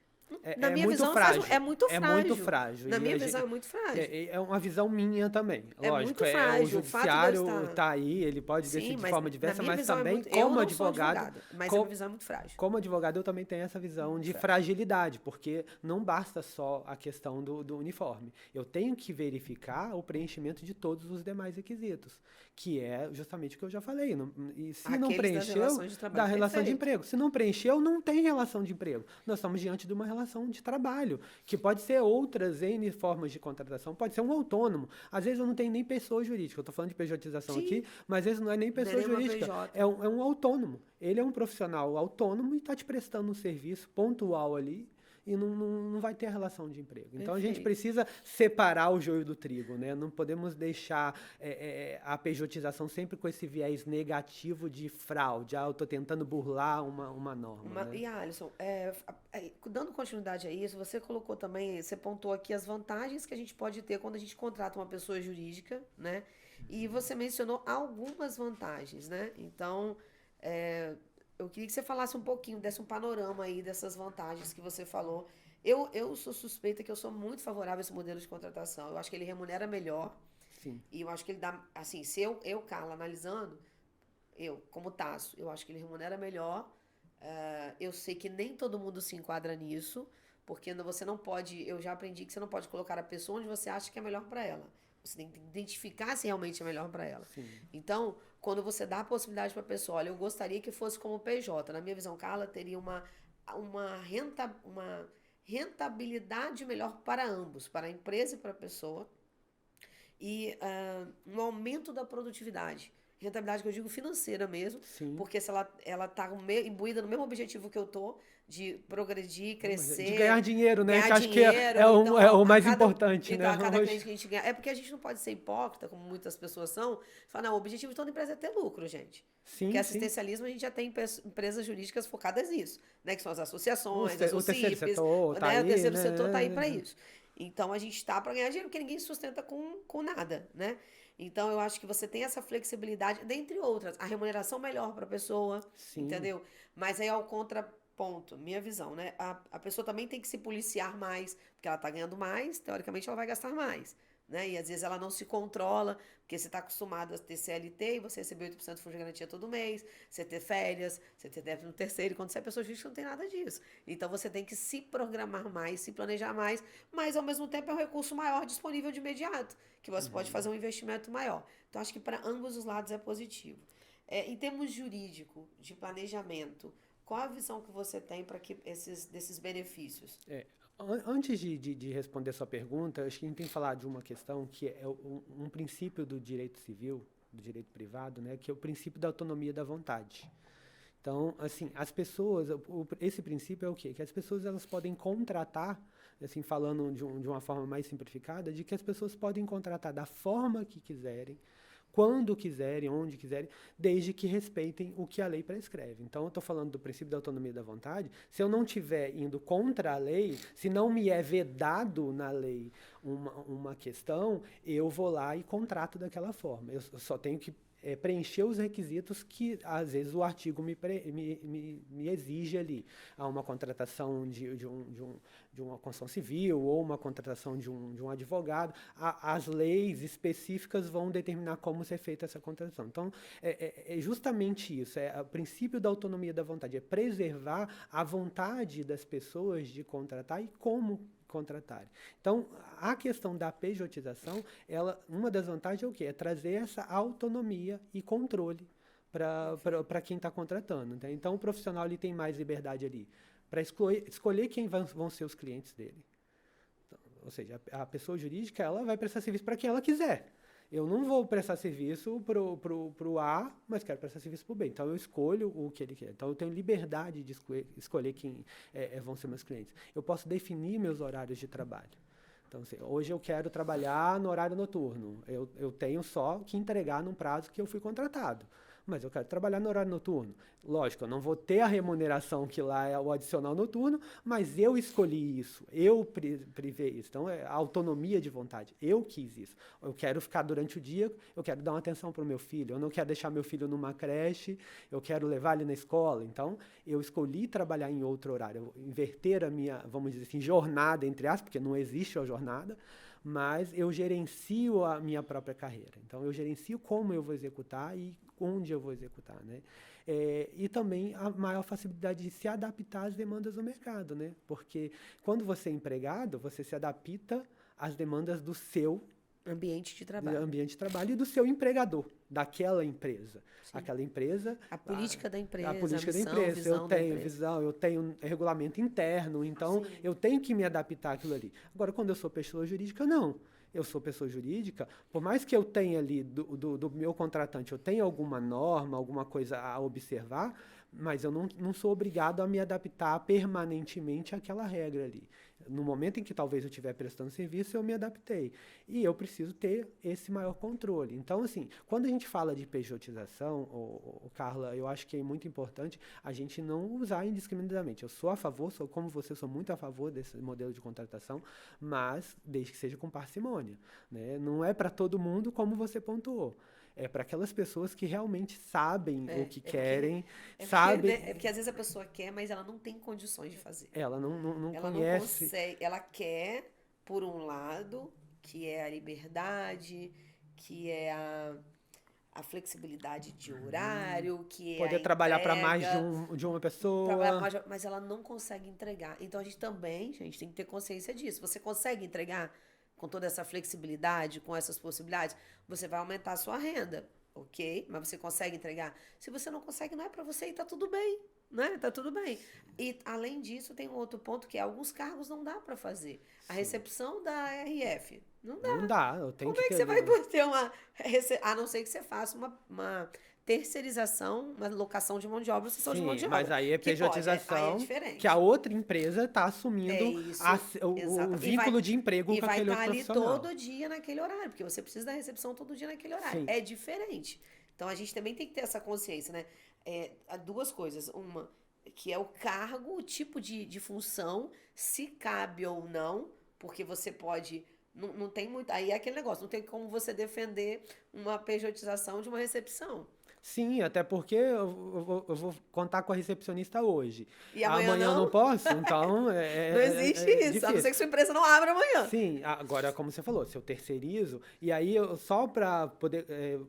Na minha muito visão, frágil. É muito frágil. Na minha visão, é muito frágil. É uma visão minha também. Lógico, muito frágil. O judiciário está aí, ele pode decidir de forma diversa, mas também, como advogado. Mas a minha visão é muito frágil. Como advogado, eu também tenho essa visão de fragilidade, porque não basta só a questão do uniforme. Eu tenho que verificar o preenchimento de todos os demais requisitos, que é justamente o que eu já falei. E se não preencheu, da relação de emprego. Se não preencheu, não tem relação de emprego. Nós estamos diante de uma relação relação de trabalho, que pode ser outras N formas de contratação, pode ser um autônomo. Às vezes eu não tenho nem pessoa jurídica, eu estou falando de pejotização aqui, mas às vezes não é nem pessoa jurídica, é um autônomo. Ele é um profissional autônomo e está te prestando um serviço pontual ali, e não vai ter a relação de emprego. Então, a gente precisa separar o joio do trigo, né? Não podemos deixar a pejotização sempre com esse viés negativo de fraude. Eu estou tentando burlar uma norma. Né? E, Alisson, dando continuidade a isso, você colocou também, você pontuou aqui as vantagens que a gente pode ter quando a gente contrata uma pessoa jurídica, né? E você mencionou algumas vantagens, né? Então, eu queria que você falasse um pouquinho, desse um panorama aí dessas vantagens que você falou. Eu sou suspeita que eu sou muito favorável a esse modelo de contratação. Eu acho que ele remunera melhor. Sim. E eu acho que ele dá, assim, se Carla, analisando, como Tasso, eu acho que ele remunera melhor. Eu sei que nem todo mundo se enquadra nisso, porque você não pode, eu já aprendi que você não pode colocar a pessoa onde você acha que é melhor para ela. Você tem que identificar se realmente é melhor para ela. Sim. Então, quando você dá a possibilidade para a pessoa, olha, eu gostaria que fosse como PJ. Na minha visão, Carla teria uma rentabilidade melhor para ambos, para a empresa e para a pessoa. E um aumento da produtividade. Rentabilidade que eu digo financeira mesmo. Sim. Porque se ela está imbuída no mesmo objetivo que eu tô, de progredir, crescer. De ganhar dinheiro, né? Ganhar que acho que é o mais importante, então, né? A cada cliente que a gente ganha. É porque a gente não pode ser hipócrita, como muitas pessoas são. Falar, não, o objetivo de toda empresa é ter lucro, gente. Sim, porque assistencialismo a gente já tem empresas jurídicas focadas nisso, né? Que são as associações, o terceiro setor tá aí, o terceiro setor está aí para isso. Então, a gente está para ganhar dinheiro, porque ninguém se sustenta com nada, né? Então, eu acho que você tem essa flexibilidade, dentre outras. A remuneração melhor para a pessoa, entendeu? Mas aí, ao contraponto, minha visão, né? A pessoa também tem que se policiar mais, porque ela está ganhando mais, teoricamente, ela vai gastar mais. Né? E às vezes ela não se controla, porque você está acostumado a ter CLT e você receber 8% de fundo de garantia todo mês, você ter férias, você ter 13º, quando você é pessoa jurídica não tem nada disso. Então você tem que se programar mais, se planejar mais, mas ao mesmo tempo é um recurso maior disponível de imediato, que você pode fazer um investimento maior. Então acho que para ambos os lados é positivo. Em termos jurídico, de planejamento, qual a visão que você tem para desses benefícios? Antes de responder a sua pergunta, acho que a gente tem que falar de uma questão que é um princípio do direito civil, do direito privado, né, que é o princípio da autonomia da vontade. Então, assim, as pessoas, esse princípio é o quê? Que as pessoas elas podem contratar, assim, falando de uma forma mais simplificada, de que as pessoas podem contratar da forma que quiserem, quando quiserem, onde quiserem, desde que respeitem o que a lei prescreve. Então, eu estou falando do princípio da autonomia da vontade. Se eu não estiver indo contra a lei, se não me é vedado na lei uma questão, eu vou lá e contrato daquela forma. Eu só tenho que preencher os requisitos que, às vezes, o artigo me exige ali. Há uma contratação de uma construção civil ou uma contratação de um advogado. As leis específicas vão determinar como ser feita essa contratação. Então, é justamente isso. O princípio da autonomia da vontade. É preservar a vontade das pessoas de contratar e como contratarem. Então, a questão da pejotização, uma das vantagens é o quê? É trazer essa autonomia e controle para quem está contratando. Né? Então, o profissional ele tem mais liberdade ali para escolher quem vão ser os clientes dele. Então, ou seja, a pessoa jurídica ela vai prestar serviço para quem ela quiser. Eu não vou prestar serviço pro A, mas quero prestar serviço pro B. Então, eu escolho o que ele quer. Então, eu tenho liberdade de escolher quem vão ser meus clientes. Eu posso definir meus horários de trabalho. Então, assim, hoje eu quero trabalhar no horário noturno. Eu tenho só que entregar num prazo que eu fui contratado. Mas eu quero trabalhar no horário noturno. Lógico, eu não vou ter a remuneração que lá é o adicional noturno, mas eu escolhi isso, eu privei isso. Então, é a autonomia de vontade. Eu quis isso. Eu quero ficar durante o dia, eu quero dar uma atenção para o meu filho, eu não quero deixar meu filho numa creche, eu quero levar ele na escola. Então, eu escolhi trabalhar em outro horário, inverter a minha, vamos dizer assim, jornada, entre aspas, porque não existe a jornada, mas eu gerencio a minha própria carreira. Então, eu gerencio como eu vou executar e onde eu vou executar, né? E também a maior facilidade de se adaptar às demandas do mercado, né? Porque quando você é empregado, você se adapta às demandas do seu Ambiente de do trabalho. ambiente de trabalho e do seu empregador, daquela empresa. Sim. Aquela empresa... A política da empresa, A política a missão, da empresa. visão Eu da tenho empresa. visão, eu tenho regulamento interno, então Sim. eu tenho que me adaptar àquilo ali. Agora, quando eu sou pessoa jurídica, não. Eu sou pessoa jurídica, por mais que eu tenha ali do meu contratante, eu tenha alguma norma, alguma coisa a observar, mas eu não sou obrigado a me adaptar permanentemente àquela regra ali. No momento em que talvez eu estiver prestando serviço, eu me adaptei. E eu preciso ter esse maior controle. Então, assim, quando a gente fala de pejotização, Carla, eu acho que é muito importante a gente não usar indiscriminadamente. Eu sou a favor, sou como você, sou muito a favor desse modelo de contratação, mas desde que seja com parcimônia, né? Não é para todo mundo, como você pontuou. É para aquelas pessoas que realmente sabem o que querem, sabem... É porque às vezes a pessoa quer, mas ela não tem condições de fazer. Ela não Ela não conhece... consegue. Ela quer, por um lado, que é a liberdade, que é a flexibilidade de horário, que é Poder a trabalhar para mais entrega, de uma pessoa. trabalhar mais, mas ela não consegue entregar. Então a gente também, gente, tem que ter consciência disso. Você consegue entregar com toda essa flexibilidade, com essas possibilidades, você vai aumentar a sua renda, ok? Mas você consegue entregar? Se você não consegue, não é para você e tá tudo bem, né? Tá tudo bem. E além disso, tem um outro ponto que é alguns cargos não dá para fazer. A recepção da RF, não dá. Não dá, eu tenho Como que é que você ter... vai ter uma... A não ser que você faça uma terceirização, uma locação de mão de obra, sessão de mão de Sim, obra. mas aí é Que pode, aí é pejotização diferente. que a outra empresa está assumindo É isso, o exatamente. vínculo de emprego E com vai aquele estar outro ali profissional. todo dia naquele horário, porque você precisa da recepção todo dia naquele horário. Sim. É diferente. Então a gente também tem que ter essa consciência, né? Há duas coisas. Uma, que é o cargo, o tipo de função, se cabe ou não, porque você pode. Não tem muito. Aí é aquele negócio, não tem como você defender uma pejotização de uma recepção. Sim, até porque eu vou contar com a recepcionista hoje. E amanhã Eu não não? posso, então Não existe isso, a não ser difícil. que sua empresa não abra amanhã. Sim, agora, como você falou, se eu terceirizo, e aí só para poder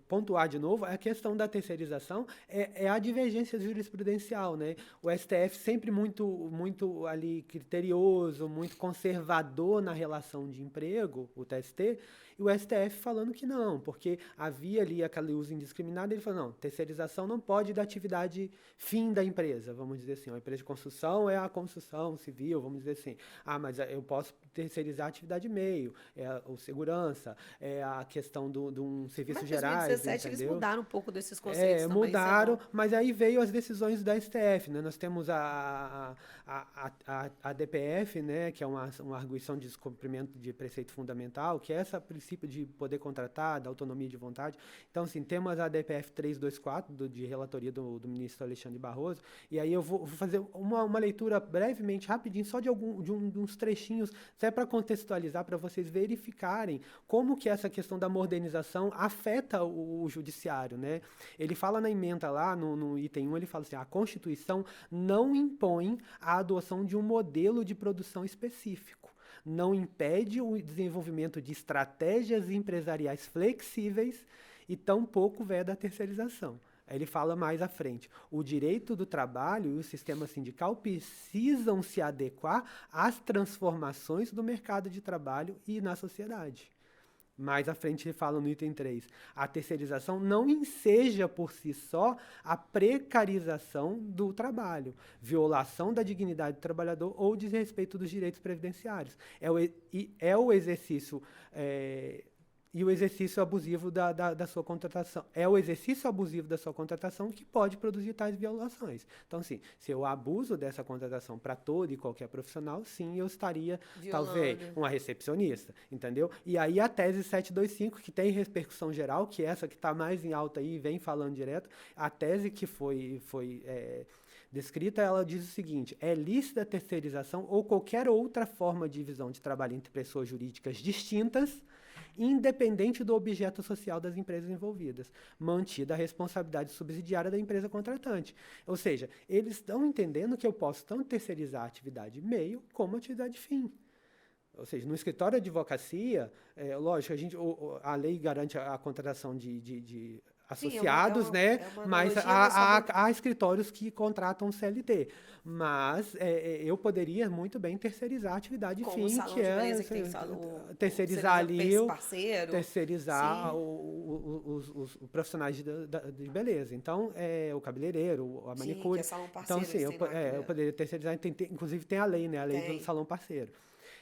pontuar de novo, a questão da terceirização é a divergência jurisprudencial, né? O STF sempre muito ali criterioso, muito conservador na relação de emprego, o TST, e o STF falando que não, porque havia ali aquele uso indiscriminado, ele falou, não, terceirização não pode dar atividade fim da empresa, vamos dizer assim, a empresa de construção é a construção civil, vamos dizer assim, mas eu posso terceirizar a atividade meio, o segurança, a questão de um serviço Mas em gerais, 2017 eles entendeu? mudaram um pouco desses conceitos também, Mudaram, isso é bom. mas aí veio as decisões da STF, né? Nós temos a DPF, né? Que é uma arguição de descumprimento de preceito fundamental, que é esse princípio de poder contratar, da autonomia de vontade. Então, assim, temos a DPF 324, de relatoria do ministro Alexandre Barroso, e aí eu vou fazer uma leitura brevemente, rapidinho, só de uns trechinhos, até para contextualizar, para vocês verificarem como que essa questão da modernização afeta o judiciário, né? Ele fala na ementa lá, no item 1, ele fala assim, a Constituição não impõe a adoção de um modelo de produção específico, não impede o desenvolvimento de estratégias empresariais flexíveis e tampouco veda a terceirização. Aí ele fala mais à frente, o direito do trabalho e o sistema sindical precisam se adequar às transformações do mercado de trabalho e na sociedade. Mais à frente ele fala no item 3, a terceirização não enseja por si só a precarização do trabalho, violação da dignidade do trabalhador ou desrespeito dos direitos previdenciários. É o exercício... e o exercício abusivo da sua contratação. É o exercício abusivo da sua contratação que pode produzir tais violações. Então, assim, se eu abuso dessa contratação para todo e qualquer profissional, sim, eu estaria, talvez, uma recepcionista, entendeu? E aí a tese 725, que tem repercussão geral, que é essa que está mais em alta aí e vem falando direto, a tese que foi descrita, ela diz o seguinte, é lícita a terceirização ou qualquer outra forma de divisão de trabalho entre pessoas jurídicas distintas, independente do objeto social das empresas envolvidas, mantida a responsabilidade subsidiária da empresa contratante. Ou seja, eles estão entendendo que eu posso tanto terceirizar a atividade meio como a atividade fim. Ou seja, no escritório de advocacia, lógico, a lei garante a contratação Sim, associados, né? é uma Mas analogia, mas só muito... há escritórios que contratam CLT. Mas eu poderia muito bem terceirizar a atividade Como o fim, salão que de é beleza que tem terceirizar ali, parceiro. terceirizar Sim, os profissionais de beleza. Então, o cabeleireiro, a sim, que é manicure. salão Então, parceiro, assim, eles têm lá eu poderia terceirizar, inclusive tem a lei, né? A lei do tem. salão parceiro.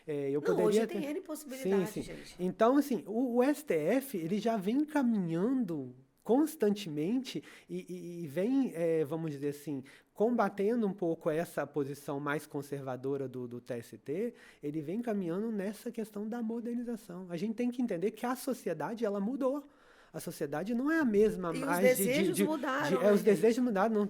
Eu Não, hoje poderia tem ter... N Sim, possibilidades, sim. gente. Então, assim, o STF, ele já vem caminhando constantemente e vem, vamos dizer assim, combatendo um pouco essa posição mais conservadora do TST, ele vem caminhando nessa questão da modernização. A gente tem que entender que a sociedade, ela mudou. A sociedade não é a mesma E os mais desejos mudaram, né, os desejos gente? mudaram,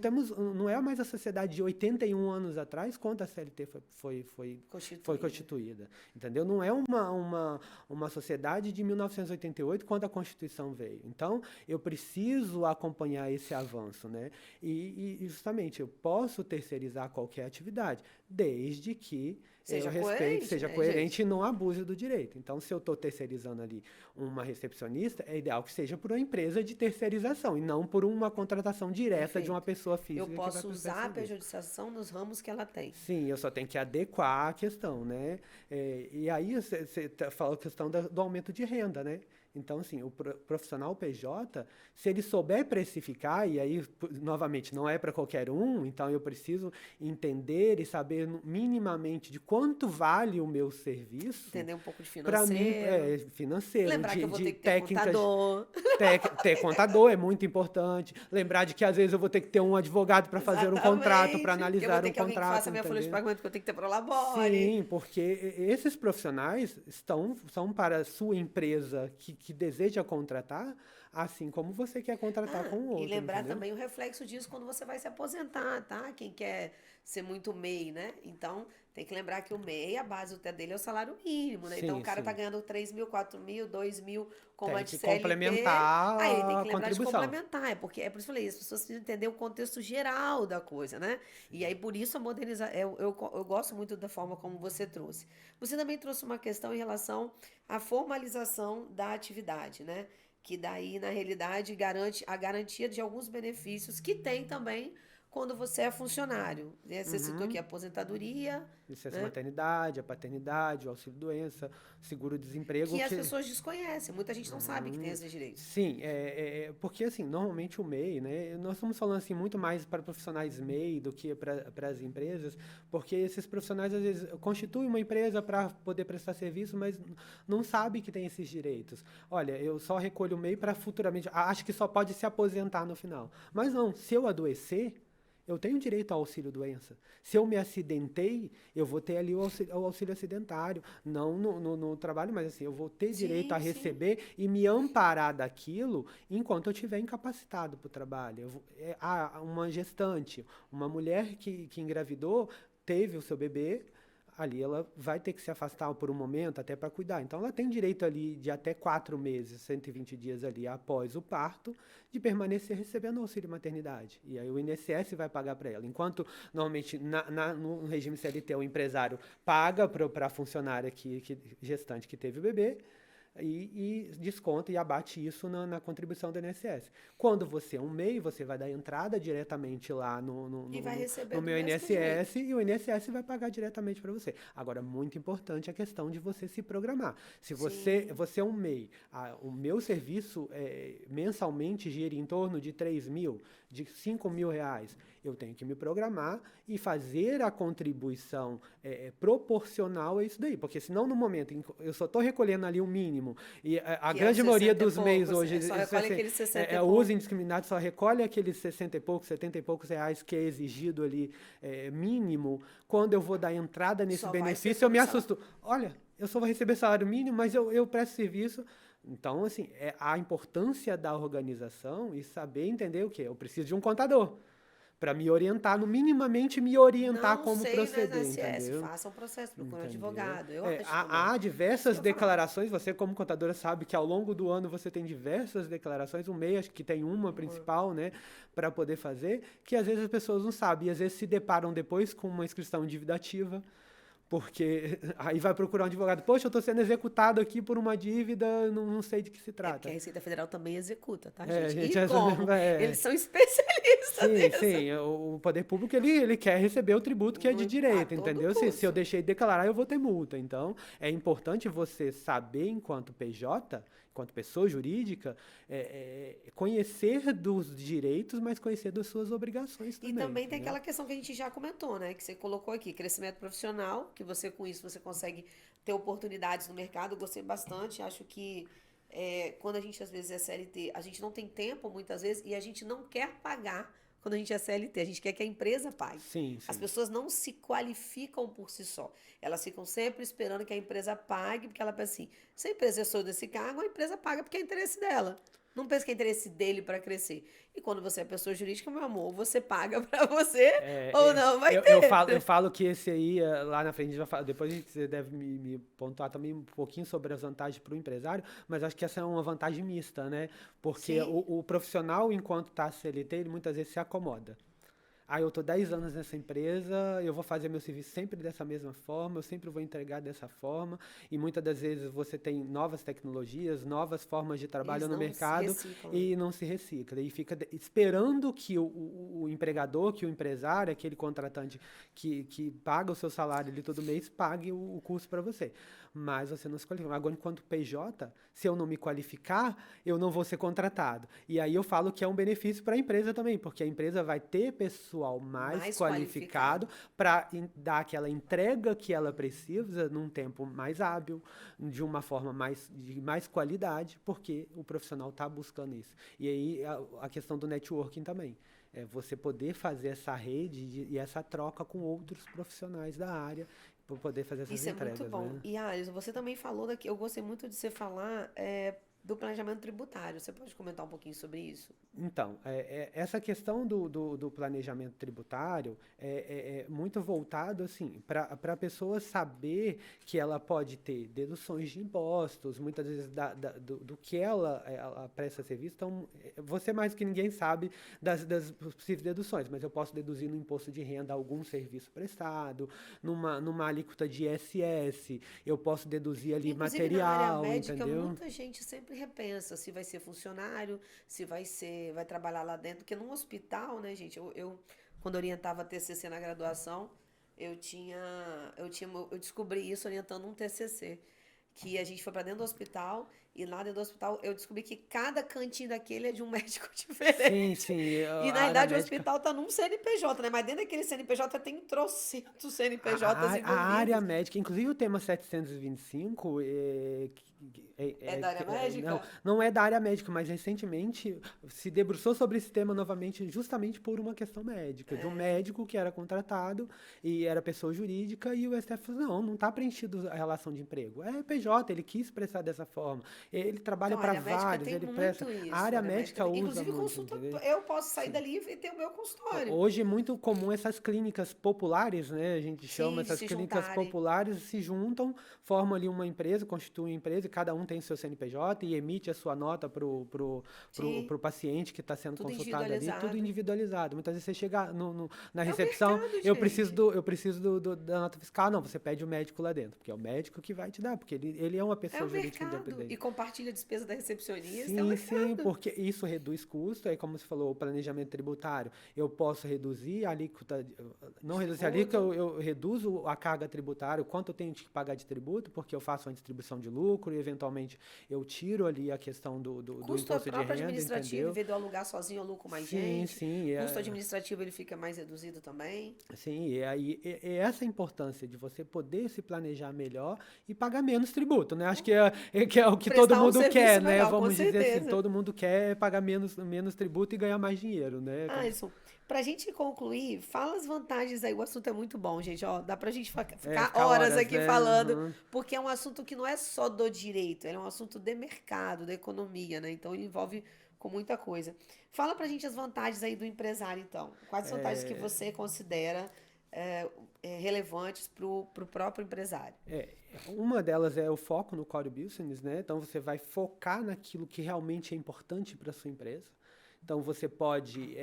não é mais a sociedade de 81 anos atrás quando a CLT foi Constituída. constituída, entendeu? Não é uma sociedade de 1988 quando a Constituição veio. Então, eu preciso acompanhar esse avanço, né? E justamente, eu posso terceirizar qualquer atividade, desde que eu Seja respeite, coerente, seja né, coerente gente? e não abuse do direito. Então, se eu estou terceirizando ali uma recepcionista, é ideal que seja por uma empresa de terceirização e não por uma contratação direta de uma Perfeito. pessoa Eu física que vai posso prestar usar a serviço. periodização nos ramos que ela tem. Sim, eu só tenho que adequar a questão, né? E aí você falou a questão do aumento de renda, né? Então, assim, o profissional PJ, se ele souber precificar, e aí, novamente, não é para qualquer um, então eu preciso entender e saber minimamente de quanto vale o meu serviço, Entender um pouco de para mim, financeiro. financeiro, Lembrar que eu vou de ter que ter técnicas. contador. Ter contador é muito importante. Lembrar de que às vezes eu vou ter que ter um advogado para fazer um contrato, para Exatamente. Que eu vou analisar ter um que alguém que faça contrato, a minha folha de entendeu? pagamento, que eu tenho que ter prolabore. Sim, porque esses profissionais são para a sua empresa que deseja contratar, assim como você quer contratar com o E outro, lembrar entendeu? também o reflexo disso quando você vai se aposentar, tá? Quem quer ser muito MEI, né? Então, tem que lembrar que o MEI, a base até dele é o salário mínimo, né? Então, o Sim, cara tá sim. ganhando 3 mil, 4 mil, 2 mil, como a Tem de que CLT. Aí ele tem complementar que a lembrar de contribuição. complementar. É por isso que eu falei, as pessoas precisam entender o contexto geral da coisa, né? E aí, por isso, a modernização. Eu gosto muito da forma como você trouxe. Você também trouxe uma questão em relação à formalização da atividade, né? Que daí, na realidade, garante a garantia de alguns benefícios que tem também quando você é funcionário. Né? Você citou aqui Uhum. a aposentadoria, Licença né? maternidade, a paternidade, o auxílio-doença, seguro-desemprego, Que as que... pessoas desconhecem. Muita gente não sabe que tem esses direitos. Sim, porque assim, normalmente o MEI, né, nós estamos falando assim muito mais para profissionais MEI do que para as empresas, porque esses profissionais às vezes constituem uma empresa para poder prestar serviço, mas não sabe que tem esses direitos. Olha, eu só recolho o MEI para futuramente, acho que só pode se aposentar no final. Mas não, se eu adoecer, eu tenho direito ao auxílio-doença. Se eu me acidentei, eu vou ter ali o auxílio acidentário. Não no trabalho, mas assim, eu vou ter direito a Sim, sim. receber e me amparar daquilo enquanto eu estiver incapacitado para o trabalho. Uma gestante, uma mulher que engravidou, teve o seu bebê, ali ela vai ter que se afastar por um momento até para cuidar. Então ela tem direito ali de até 4 meses, 120 dias ali após o parto, de permanecer recebendo auxílio maternidade. E aí o INSS vai pagar para ela. Enquanto normalmente no regime CLT o empresário paga para a funcionária gestante que teve o bebê, e desconta e abate isso na contribuição do INSS. Quando você é um MEI, você vai dar entrada diretamente lá E vai receber no do meu mesmo jeito. INSS e o INSS vai pagar diretamente para você. Agora, muito importante a questão de você se programar. Se Sim. você é um MEI, o meu serviço mensalmente gira em torno de 3 mil, de 5 mil reais. Eu tenho que me programar e fazer a contribuição proporcional a isso daí. Porque senão, no momento em que eu só estou recolhendo ali o mínimo, e a Que é os grande maioria 60 e dos MEIs poucos. hoje, Só recolhe aqueles 60 e o uso poucos. indiscriminado só recolhe aqueles 60 e poucos, 70 e poucos reais que é exigido ali mínimo. Quando eu vou dar entrada nesse Só vai ser benefício, eu me por salário. assusto. Olha, eu só vou receber salário mínimo, mas eu presto serviço. Então, assim, a importância da organização e saber entender o quê? Eu preciso de um contador para me orientar, no minimamente me orientar Não como sei no proceder, INSS. entendeu? Faça um processo, procure um Entendeu? advogado. Eu acho também. Há Isso que diversas eu ia falar. declarações, você como contadora sabe que ao longo do ano você tem diversas declarações, o MEI acho que tem uma principal, né, para poder fazer, que às vezes as pessoas não sabem, e às vezes se deparam depois com uma inscrição endividativa, Porque aí vai procurar um advogado. Poxa, eu estou sendo executado aqui por uma dívida, não sei de que se trata. Porque a Receita Federal também executa, tá, É, gente? gente, E como? Eles são especialistas sim, nisso. sim. O poder público, ele quer receber o tributo que é de A direito, todo entendeu? Se eu custo. deixei de declarar, eu vou ter multa. Então, é importante você saber, enquanto PJ, enquanto pessoa jurídica, conhecer dos direitos, mas conhecer das suas obrigações E também, também tem entendeu? aquela questão que a gente já comentou, né? Que você colocou aqui, crescimento profissional, que você com isso você consegue ter oportunidades no mercado. Eu gostei bastante. Acho que quando a gente às vezes é CLT, a gente não tem tempo muitas vezes e a gente não quer pagar quando a gente é CLT. A gente quer que a empresa pague. Sim, As sim. pessoas não se qualificam por si só. Elas ficam sempre esperando que a empresa pague, porque ela pensa assim: se a empresa é desse cargo, a empresa paga porque é interesse dela. Não pensa que é interesse dele para crescer. E quando você é pessoa jurídica, meu amor, você paga para você ou não vai Eu ter. falo que esse aí, lá na frente, a gente vai falar, depois você deve me pontuar também um pouquinho sobre as vantagens para o empresário, mas acho que essa é uma vantagem mista, né? Porque Sim, o profissional, enquanto está CLT, ele muitas vezes se acomoda. Ah, eu tô 10 anos nessa empresa, eu vou fazer meu serviço sempre dessa mesma forma, eu sempre vou entregar dessa forma, e muitas das vezes você tem novas tecnologias, novas formas de trabalho eles no não se mercado reciclam, né? e não se recicla. E fica esperando que o empregador, que o empresário, aquele contratante que paga o seu salário ali todo mês, pague o custo para você. Mas você não se qualifica. Agora, enquanto PJ, se eu não me qualificar, eu não vou ser contratado. E aí eu falo que é um benefício para a empresa também, porque a empresa vai ter pessoal mais Mais qualificado qualificado. para dar aquela entrega que ela precisa num tempo mais hábil, de uma forma de mais qualidade, porque o profissional está buscando isso. E aí a questão do networking também. É você poder fazer essa rede e essa troca com outros profissionais da área para poder fazer essas Isso é muito entregas, bom. né? E, Alisson, você também falou daqui, eu gostei muito de você falar do planejamento tributário. Você pode comentar um pouquinho sobre isso? Então, essa questão do planejamento tributário é muito voltado assim, para a pessoa saber que ela pode ter deduções de impostos, muitas vezes do que ela presta serviço. Então, você mais do que ninguém sabe das possíveis deduções, mas eu posso deduzir no imposto de renda algum serviço prestado, numa alíquota de ISS, eu posso deduzir ali Inclusive na área material, médica, entendeu? muita gente sempre repensa se vai ser funcionário, se vai trabalhar lá dentro, porque num hospital, né, gente, quando orientava TCC na graduação, eu descobri isso orientando um TCC, que a gente foi para dentro do hospital e lá dentro do hospital eu descobri que cada cantinho daquele é de um médico Sim, diferente. sim, E na a área realidade o médica. hospital tá num CNPJ, né? Mas dentro daquele CNPJ tem trocentos CNPJs A área envolvidos. médica, inclusive o tema 725, É da área médica? não é da área médica, mas recentemente se debruçou sobre esse tema novamente, justamente por uma questão médica, de um médico que era contratado e era pessoa jurídica, e o STF falou: não está preenchido a relação de emprego. É PJ, ele quis prestar dessa forma. Ele trabalha Então, a para área médica vários, tem ele presta. muito A isso. A área área médica médica tem, usa inclusive muito, consulta, entendeu? eu posso sair Sim. dali e ter o meu consultório. Hoje é muito comum essas clínicas populares, né? A gente chama Sim, de essas se clínicas juntarem. populares, se juntam, formam ali uma empresa, constituem uma empresa, e cada um tem o seu CNPJ e emite a sua nota Sim, pro paciente que está sendo tudo consultado ali, tudo individualizado. individualizado. Muitas vezes você chega na É o recepção, mercado, eu gente. preciso da nota fiscal. Não, você pede o médico lá dentro, porque é o médico que vai te dar, porque ele é uma É pessoa o jurídica mercado. E independente. compartilha a despesa da recepcionista, é o Sim, sim, mercado. porque isso reduz custo, aí como você falou, o planejamento tributário, eu posso reduzir a alíquota, não De reduzir a alíquota, tributo. eu reduzo a carga tributária, o quanto eu tenho que pagar de tributo, porque eu faço uma distribuição de lucro e eventualmente eu tiro ali a questão do Custo imposto de próprio renda, administrativo, em entendeu? vez de eu alugar sozinho, eu lucro mais Sim, gente. sim, Custo administrativo ele fica mais reduzido também. sim, e aí é essa a importância de você poder se planejar melhor e pagar menos tributo, né? Acho que é o que todo Prestar um mundo quer, serviço né? melhor, com Vamos dizer assim, certeza. todo mundo quer pagar menos tributo e ganhar mais dinheiro, né? Alisson, pra gente concluir, fala as vantagens aí. O assunto é muito bom, gente. Ó, dá pra gente ficar Ficar horas horas, aqui né? falando, Uhum. porque é um assunto que não é só do direito, ele é um assunto de mercado, da economia, né? Então ele envolve com muita coisa. Fala pra gente as vantagens aí do empresário, então. Quais as vantagens que você considera relevantes pro próprio empresário? Uma delas é o foco no core business, né? Então você vai focar naquilo que realmente é importante para sua empresa. Então, você pode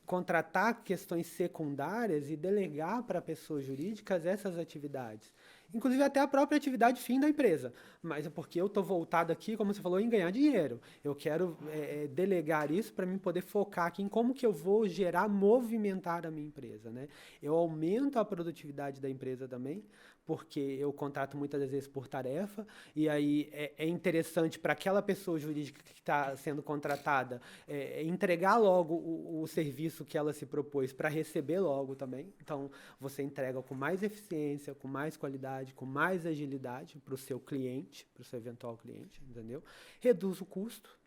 contratar questões secundárias e delegar para pessoas jurídicas essas atividades. Inclusive até a própria atividade fim da empresa. Mas é porque eu estou voltado aqui, como você falou, em ganhar dinheiro. Eu quero delegar isso para mim poder focar aqui em como que eu vou movimentar a minha empresa, né? Eu aumento a produtividade da empresa também, porque eu contrato muitas vezes por tarefa, e aí é interessante para aquela pessoa jurídica que está sendo contratada entregar logo o serviço que ela se propôs para receber logo também. Então, você entrega com mais eficiência, com mais qualidade, com mais agilidade para o seu cliente, para o seu eventual cliente, entendeu? Reduz o custo,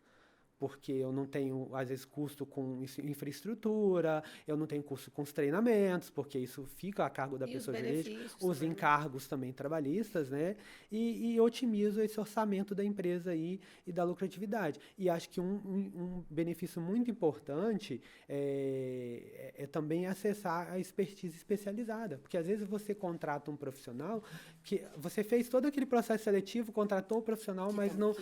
porque eu não tenho, às vezes, custo com infraestrutura, eu não tenho custo com os treinamentos, porque isso fica a cargo da pessoa jurídica, os encargos também trabalhistas, né? E otimizo esse orçamento da empresa aí e da lucratividade. E acho que um benefício muito importante é também acessar a expertise especializada, porque às vezes você contrata um profissional que você fez todo aquele processo seletivo, contratou o profissional, mas não...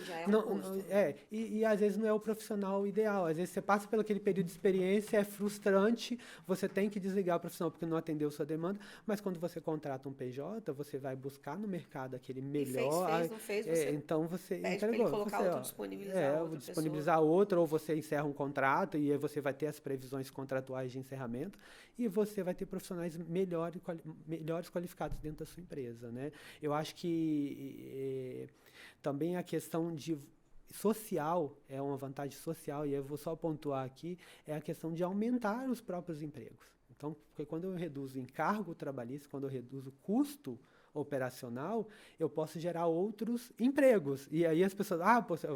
E às vezes não é o profissional ideal. Às vezes você passa pelo aquele período de experiência, é frustrante, você tem que desligar o profissional porque não atendeu sua demanda, mas quando você contrata um PJ, você vai buscar no mercado aquele melhor... Não fez, você então você pede entregou. Para ele colocar outro, disponibilizar outro, ou você encerra um contrato e aí você vai ter as previsões contratuais de encerramento e você vai ter profissionais melhores qualificados dentro da sua empresa, né? Eu acho que também a questão de social, é uma vantagem social, e eu vou só pontuar aqui, é a questão de aumentar os próprios empregos. Então, porque quando eu reduzo encargo trabalhista, quando eu reduzo custo operacional, eu posso gerar outros empregos. E aí as pessoas,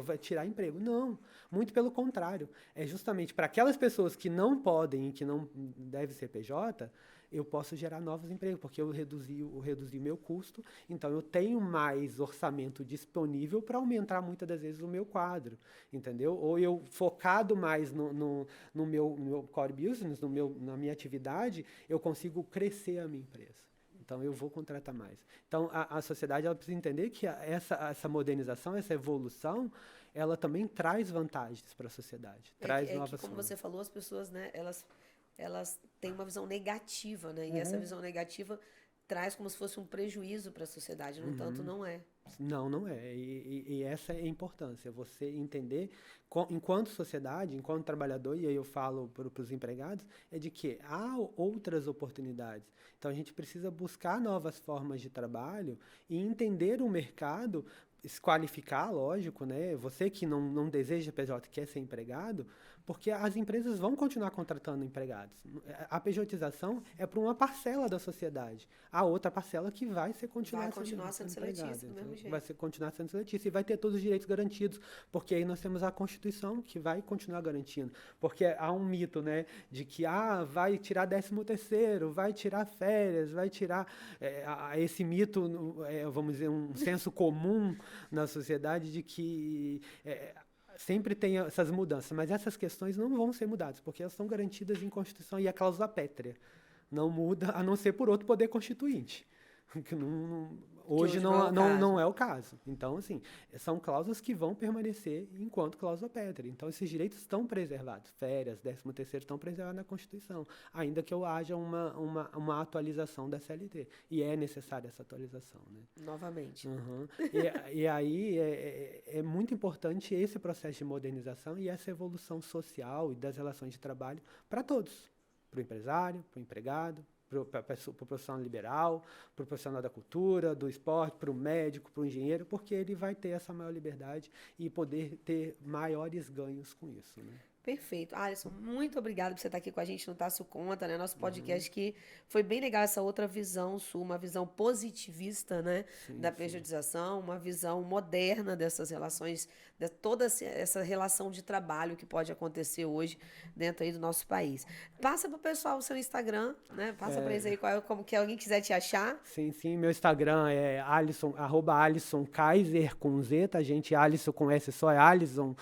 vai tirar emprego. Não, muito pelo contrário. É justamente para aquelas pessoas que não podem e que não devem ser PJ, eu posso gerar novos empregos, porque eu reduzi o meu custo, então eu tenho mais orçamento disponível para aumentar muitas das vezes o meu quadro, entendeu? Ou eu focado mais no meu core business, na minha atividade, eu consigo crescer a minha empresa. Então, eu vou contratar mais. Então, a sociedade ela precisa entender que essa modernização, essa evolução, ela também traz vantagens para a sociedade, traz novas como formas. você falou, as pessoas, né, elas têm uma visão negativa, né? E essa visão negativa traz como se fosse um prejuízo para a sociedade. No entanto, não é. Não é. E essa é a importância. Você entender, enquanto sociedade, enquanto trabalhador, e aí eu falo para os empregados, é de que há outras oportunidades. Então, a gente precisa buscar novas formas de trabalho e entender o mercado, se qualificar, lógico, né? Você que não deseja PJ, quer ser empregado, porque as empresas vão continuar contratando empregados. A pejotização é para uma parcela da sociedade. A outra parcela que vai continuar sendo seletícia, do mesmo jeito. Vai continuar sendo seletícia e vai ter todos os direitos garantidos, porque aí nós temos a Constituição que vai continuar garantindo. Porque há um mito, né, de que vai tirar 13º, vai tirar férias, vai tirar esse mito, vamos dizer, um senso comum na sociedade de que sempre tem essas mudanças, mas essas questões não vão ser mudadas, porque elas estão garantidas em Constituição e a cláusula pétrea não muda, a não ser por outro poder constituinte, que hoje não é o caso. Então, assim, são cláusulas que vão permanecer enquanto cláusula pétrea. Então, esses direitos estão preservados. Férias, 13º estão preservados na Constituição, ainda que haja uma atualização da CLT. E é necessária essa atualização, né? Novamente. E aí é muito importante esse processo de modernização e essa evolução social e das relações de trabalho para todos. Para o empresário, para o empregado, para o profissional liberal, para o profissional da cultura, do esporte, para o médico, para o engenheiro, porque ele vai ter essa maior liberdade e poder ter maiores ganhos com isso, né? Perfeito. Alisson, muito obrigada por você estar aqui com a gente no Taço Conta, né? Nosso podcast que foi bem legal essa outra visão sua, uma visão positivista, né? Da pejotização, uma visão moderna dessas relações, de toda essa relação de trabalho que pode acontecer hoje dentro aí do nosso país. Passa para o pessoal o seu Instagram, né? Passa para eles aí como que alguém quiser te achar. Sim. Meu Instagram é @AlissonKaiser com Z, tá, gente? Alisson com S só é Alisson,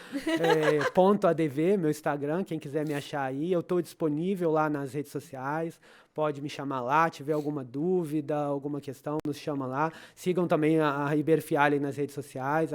.adv, meu Instagram, quem quiser me achar aí. Eu estou disponível lá nas redes sociais, pode me chamar lá, tiver alguma dúvida, alguma questão, nos chama lá. Sigam também a Ribeiro Fialho nas redes sociais,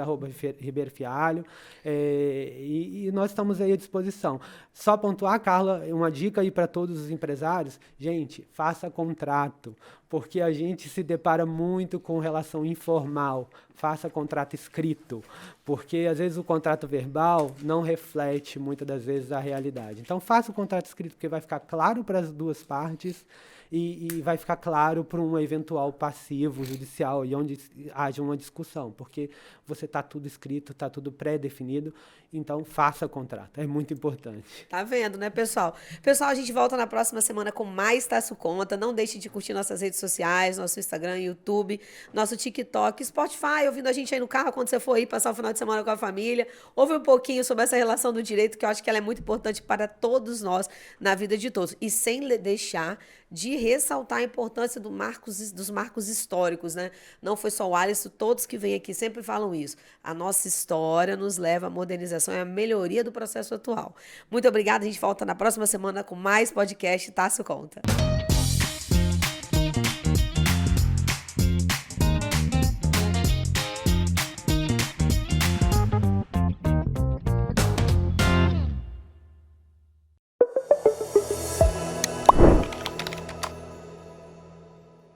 @Ribeiro Fialho, e nós estamos aí à disposição. Só pontuar, Carla, uma dica aí para todos os empresários, gente, faça contrato, porque a gente se depara muito com relação informal. Faça contrato escrito, porque às vezes o contrato verbal não reflete muitas das vezes a realidade. Então faça o contrato escrito, porque vai ficar claro para as duas partes e vai ficar claro para um eventual passivo judicial e onde haja uma discussão, porque você está tudo escrito, está tudo pré-definido, então faça contrato, é muito importante. Tá vendo, né, pessoal? Pessoal, a gente volta na próxima semana com mais Taço Conta. Não deixe de curtir nossas redes sociais, nosso Instagram, YouTube, nosso TikTok, Spotify, ouvindo a gente aí no carro quando você for aí passar o final de semana com a família. Ouve um pouquinho sobre essa relação do direito, que eu acho que ela é muito importante para todos nós, na vida de todos. E sem deixar de ressaltar a importância dos marcos históricos, né? Não foi só o Alisson, todos que vêm aqui sempre falam isso. A nossa história nos leva à modernização e à melhoria do processo atual. Muito obrigada, a gente volta na próxima semana com mais podcast Taço Conta.